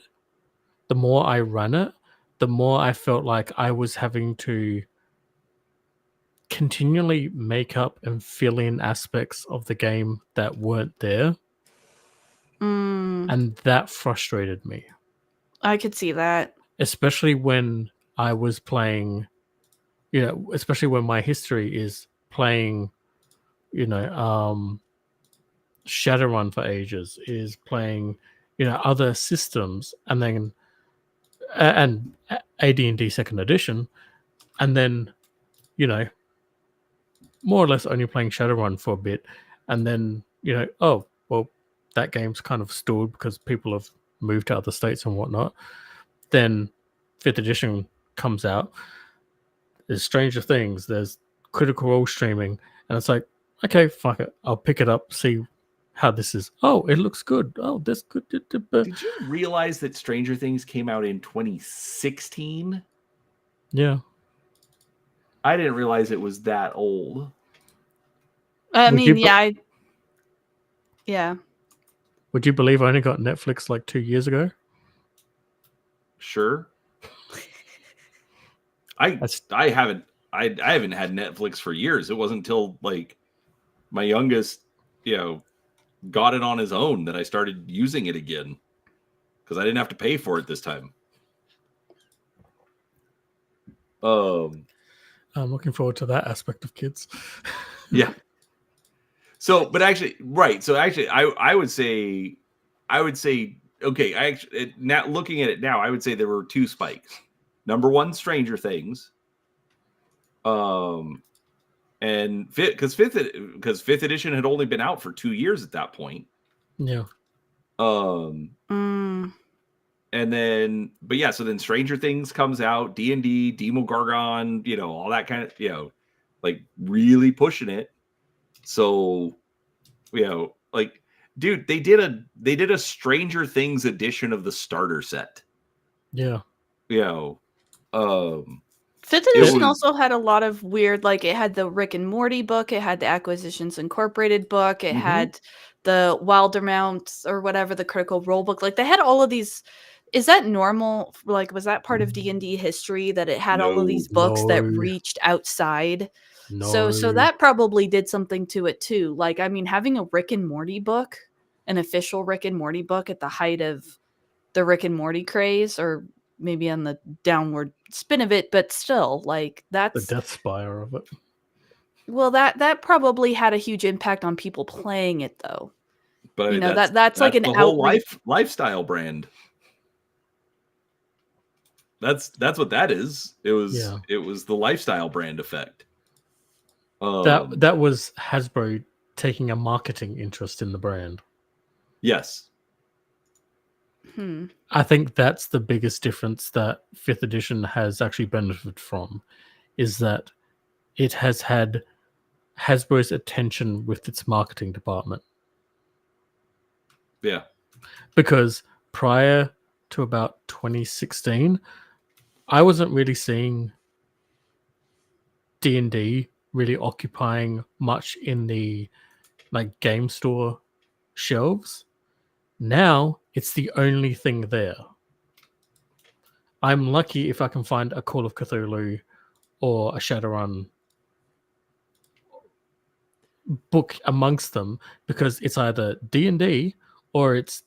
the more I ran it, the more I felt like I was having to continually make up and fill in aspects of the game that weren't there. And that frustrated me. I could see that. Especially when I was playing, especially when my history is playing, Shadowrun for ages, is playing, other systems, and then and AD&D 2nd edition, and then, more or less only playing Shadowrun for a bit, and then, oh, well, that game's kind of stalled because people have moved to other states and whatnot. Then 5th edition comes out. There's Stranger Things. There's Critical Role streaming, and it's like, okay, fuck it, I'll pick it up, see how this is. Oh, it looks good. Oh, that's good. Did you realize that Stranger Things came out in 2016? Yeah. I didn't realize it was that old. Yeah. Would you believe I only got Netflix like 2 years ago? Sure. I haven't had Netflix for years. It wasn't until like my youngest, got it on his own that I started using it again, because I didn't have to pay for it this time. I'm looking forward to that aspect of kids. Yeah. So, but actually, right. So actually, I would say, okay, now looking at it now, I would say there were two spikes. Number one, Stranger Things. And because fifth edition had only been out for 2 years at that point. Yeah. And then, but yeah, so then Stranger Things comes out, D&D, Demogorgon, all that kind of, like really pushing it. So, like dude, they did a Stranger Things edition of the starter set. Yeah. You know, Fifth It edition was- also had a lot of weird, like it had the Rick and Morty book, it had the Acquisitions Incorporated book, it Mhm. had the Wildermount or whatever, the Critical Role book. Like they had all of these. Is that normal? Like, was that part of D&D history that it had all of these books that No. reached outside? No. So that probably did something to it too. Like, I mean, having a Rick and Morty book, an official Rick and Morty book at the height of the Rick and Morty craze, or maybe on the downward spin of it, but still, like the that's death spire of it. well, that probably had a huge impact on people playing it, though. but I You mean, know, that's like an the whole outreach. lifestyle brand. That's what that is. It was Yeah. it was the lifestyle brand effect. That was Hasbro taking a marketing interest in the brand. Yes. I think that's the biggest difference that 5th edition has actually benefited from, is that it has had Hasbro's attention with its marketing department. Yeah. Because prior to about 2016, I wasn't really seeing D&D really occupying much in the like game store shelves. Now it's the only thing there. I'm lucky if I can find a Call of Cthulhu or a Shadowrun book amongst them, because it's either D&D or it's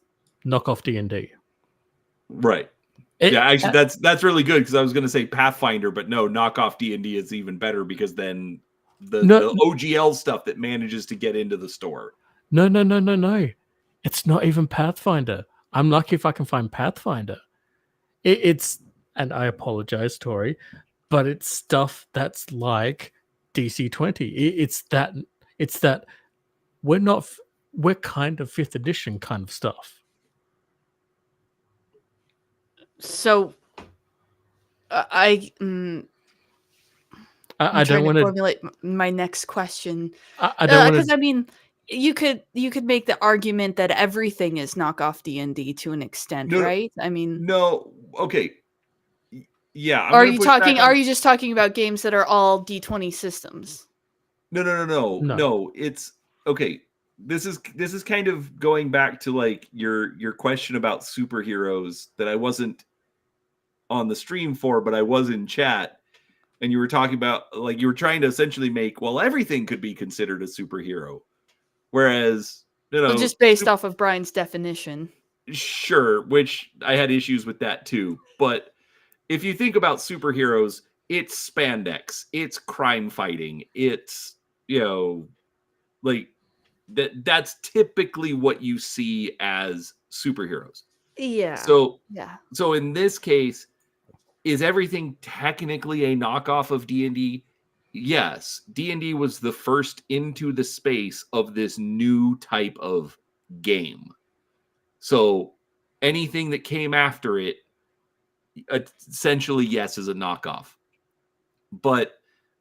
knockoff D&D. Right. Yeah, actually, that's really good, because I was going to say Pathfinder, but no, knockoff D&D is even better, because then the OGL stuff that manages to get into the store. No. It's not even Pathfinder. I'm lucky if I can find Pathfinder. It's, and I apologize, Tori, but it's stuff that's like DC 20. It's that we're kind of 5th edition kind of stuff. So, I don't trying want to to formulate my next question. I don't want Because to. I mean, you could make the argument that everything is knockoff D&D to an extent, No, right? I mean, No, okay. Yeah. are you just talking about games that are all D20 systems? No. No. It's okay. This is kind of going back to like your question about superheroes that I wasn't on the stream for, but I was in chat, and you were talking about, like, you were trying to essentially make, well, everything could be considered a superhero, whereas Well, just based off of Brian's definition. Sure, which I had issues with that too. But if you think about superheroes, it's spandex, it's crime fighting, it's, like that's typically what you see as superheroes. Yeah. So yeah. So in this case, is everything technically a knockoff of D&D? Yes. D&D was the first into the space of this new type of game. So anything that came after it, essentially, yes, is a knockoff. But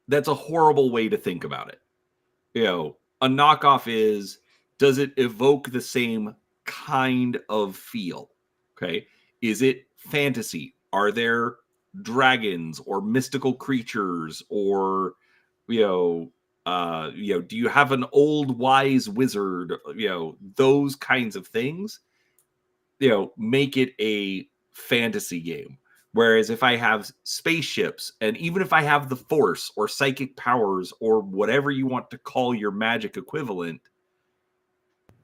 that's a horrible way to think about it. A knockoff is, does it evoke the same kind of feel? Okay. Is it fantasy? Are there dragons or mystical creatures, or do you have an old wise wizard? Those kinds of things make it a fantasy game. Whereas if I have spaceships, and even if I have the force or psychic powers or whatever you want to call your magic equivalent,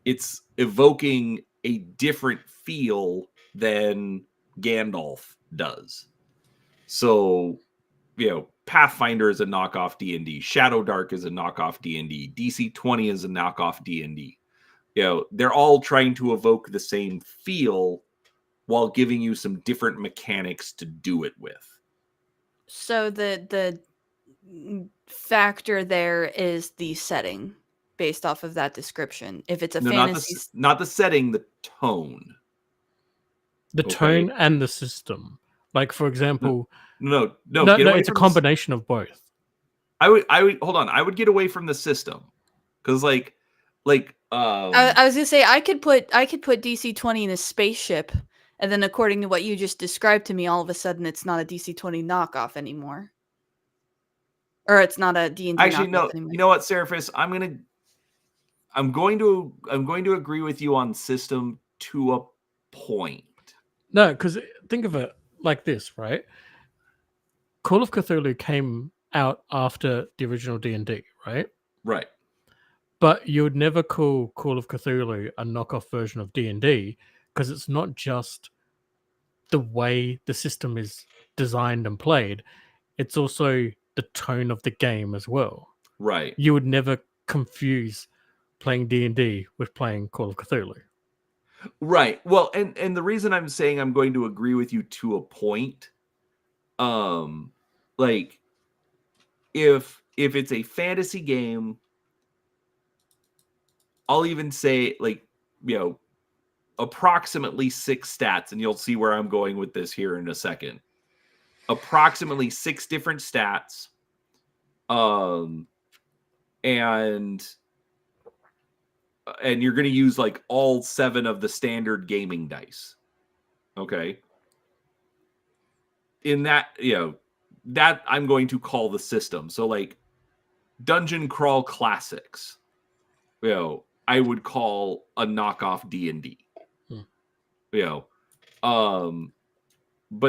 it's evoking a different feel than Gandalf does. So, Pathfinder is a knockoff D&D. Shadow Dark is a knockoff D&D. DC 20 is a knockoff D&D. They're all trying to evoke the same feel while giving you some different mechanics to do it with. So the factor there is the setting based off of that description. If it's a fantasy, not the setting, the tone. The tone and the system. Like, for example, no, it's a combination of both. I would hold on. I would get away from the system, because like I was gonna say I could put DC-20 in a spaceship, and then according to what you just described to me, all of a sudden it's not a DC-20 knockoff anymore, or it's not a D&D Actually, knockoff no. anymore. You know what, Seraphis? I'm going to agree with you on system to a point. No, because think of it like this, right? Call of Cthulhu came out after the original D&D, right? Right. But you would never call Call of Cthulhu a knockoff version of D&D because it's not just the way the system is designed and played, it's also the tone of the game as well. Right. You would never confuse playing D&D with playing Call of Cthulhu. Right. Well, and the reason I'm saying I'm going to agree with you to a point, like if it's a fantasy game, I'll even say like, approximately 6 stats, and you'll see where I'm going with this here in a second. Approximately 6 different stats. And you're going to use like all 7 of the standard gaming dice. Okay. In that, that I'm going to call the system. So like Dungeon Crawl Classics, I would call a knockoff D&D. But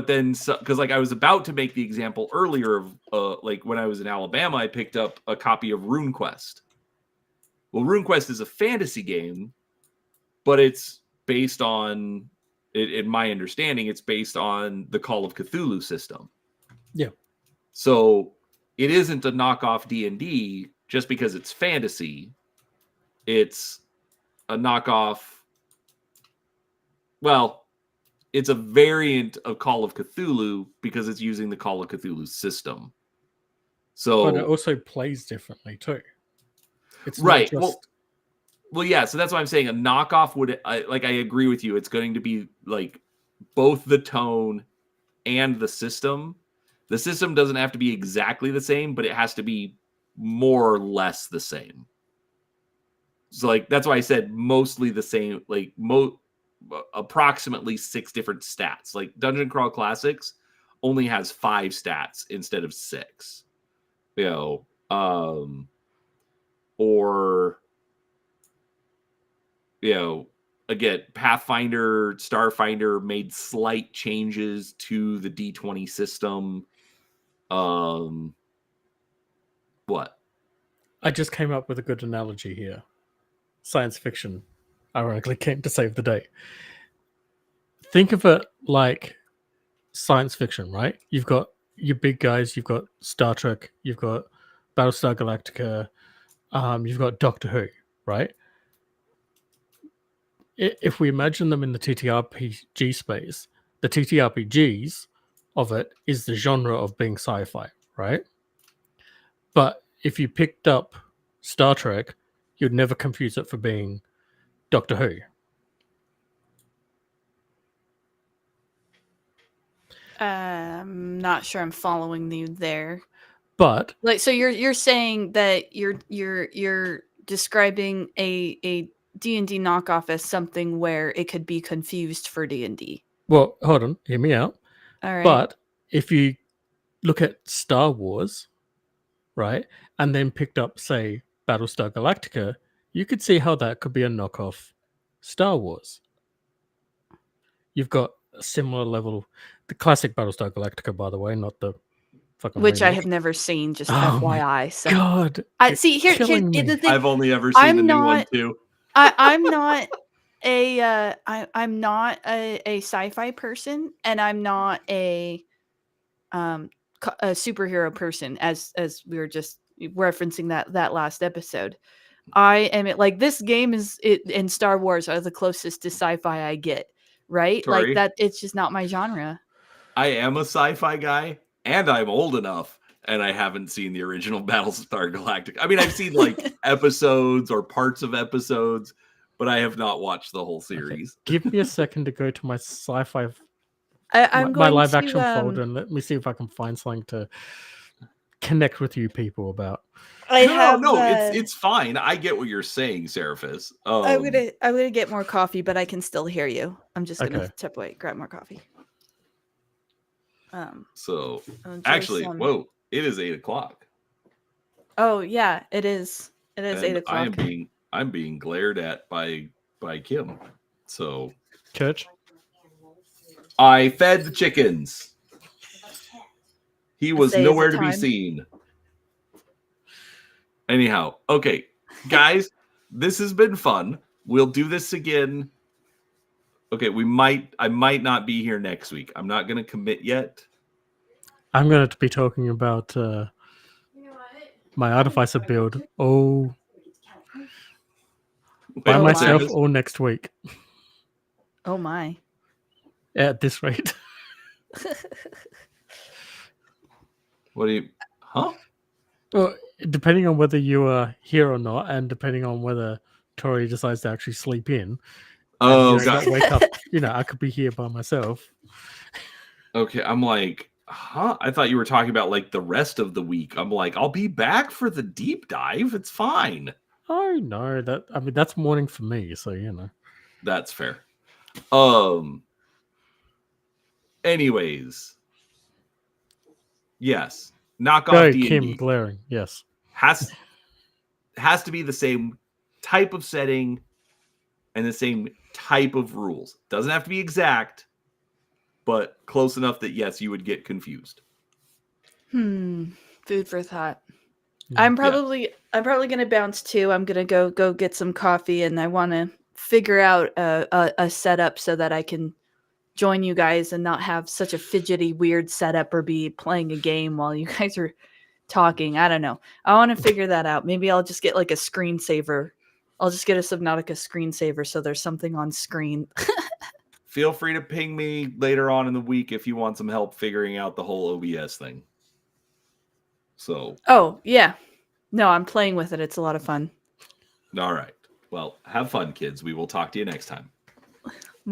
then, because like I was about to make the example earlier of like when I was in Alabama, I picked up a copy of RuneQuest. Well, RuneQuest is a fantasy game, but it's based on, in my understanding, it's based on the Call of Cthulhu system. Yeah. So it isn't a knockoff D&D just because it's fantasy. It's a knockoff. Well, it's a variant of Call of Cthulhu because it's using the Call of Cthulhu system. So, but it also plays differently too. It's right. Not just... Well, yeah. So that's why I'm saying a knockoff would, I agree with you. It's going to be like both the tone and the system. The system doesn't have to be exactly the same, but it has to be more or less the same. So like that's why I said mostly the same, like approximately 6 different stats. Like Dungeon Crawl Classics only has 5 stats instead of 6. Or again, Pathfinder, Starfinder made slight changes to the D20 system. What? I just came up with a good analogy here. Science fiction, ironically, came to save the day. Think of it like science fiction, right? You've got your big guys, you've got Star Trek, you've got Battlestar Galactica, you've got Doctor Who, right? If we imagine them in the TTRPG space, the TTRPGs of it is the genre of being sci-fi, right? But if you picked up Star Trek, you'd never confuse it for being Doctor Who. I'm not sure I'm following you there. But like, so you're saying that you're describing a D&D knockoff as something where it could be confused for D&D. Well, hold on, hear me out. All right. But if you look at Star Wars, right, and then picked up, say, Battlestar Galactica, you could see how that could be a knockoff Star Wars. You've got a similar level, the classic Battlestar Galactica, by the way, not the fucking Which remake. I have never seen, just Oh FYI. So God, I see here the thing. I've only ever seen the new one too. I'm not I'm not a sci-fi person, and I'm not a superhero person, as we were just referencing that last episode. I am like, this game is it, and Star Wars are the closest to sci-fi I get, right? Tori, like that, it's just not my genre. I am a sci-fi guy, and I'm old enough, and I haven't seen the original Battlestar Galactica. I mean, I've seen like episodes or parts of episodes, but I have not watched the whole series. Okay. Give me a second to go to my sci-fi, I'm my going live to, action folder, and let me see if I can find something to connect with you people about. It's fine. I get what you're saying, Seraphis. I'm gonna get more coffee, but I can still hear you. I'm just gonna Okay. step away, grab more coffee. So enjoy actually, some- whoa, it is 8:00. Oh yeah, it is. It is And 8:00. I'm being glared at by Kim. So Church? I fed the chickens. He was say, is it nowhere to be time? seen. Anyhow, okay, guys, this has been fun. We'll do this again. Okay, I might not be here next week. I'm not going to commit yet. I'm going to be talking about my Artificer build by Wait, myself Seraphis? or next week Oh my. at this rate. What do you? Huh? Well, depending on whether you are here or not, and depending on whether Tori decides to actually sleep in, Oh, and, God. not wake up. I could be here by myself. Okay, I'm like, huh? I thought you were talking about like the rest of the week. I'm like, I'll be back for the deep dive. It's fine. Oh no, that's morning for me, so That's fair. Anyways, yes, knock off Go, D&D. Kim glaring. Yes, has to be the same type of setting and the same type of rules. Doesn't have to be exact, but close enough that yes, you would get confused. Food for thought. Yeah. I'm probably gonna bounce too. I'm gonna go get some coffee, and I want to figure out a setup so that I can join you guys and not have such a fidgety, weird setup or be playing a game while you guys are talking. I don't know. I want to figure that out. Maybe I'll just get like a screensaver. I'll just get a Subnautica screensaver so there's something on screen. Feel free to ping me later on in the week if you want some help figuring out the whole OBS thing. So. Oh, yeah. No, I'm playing with it. It's a lot of fun. All right. Well, have fun, kids. We will talk to you next time.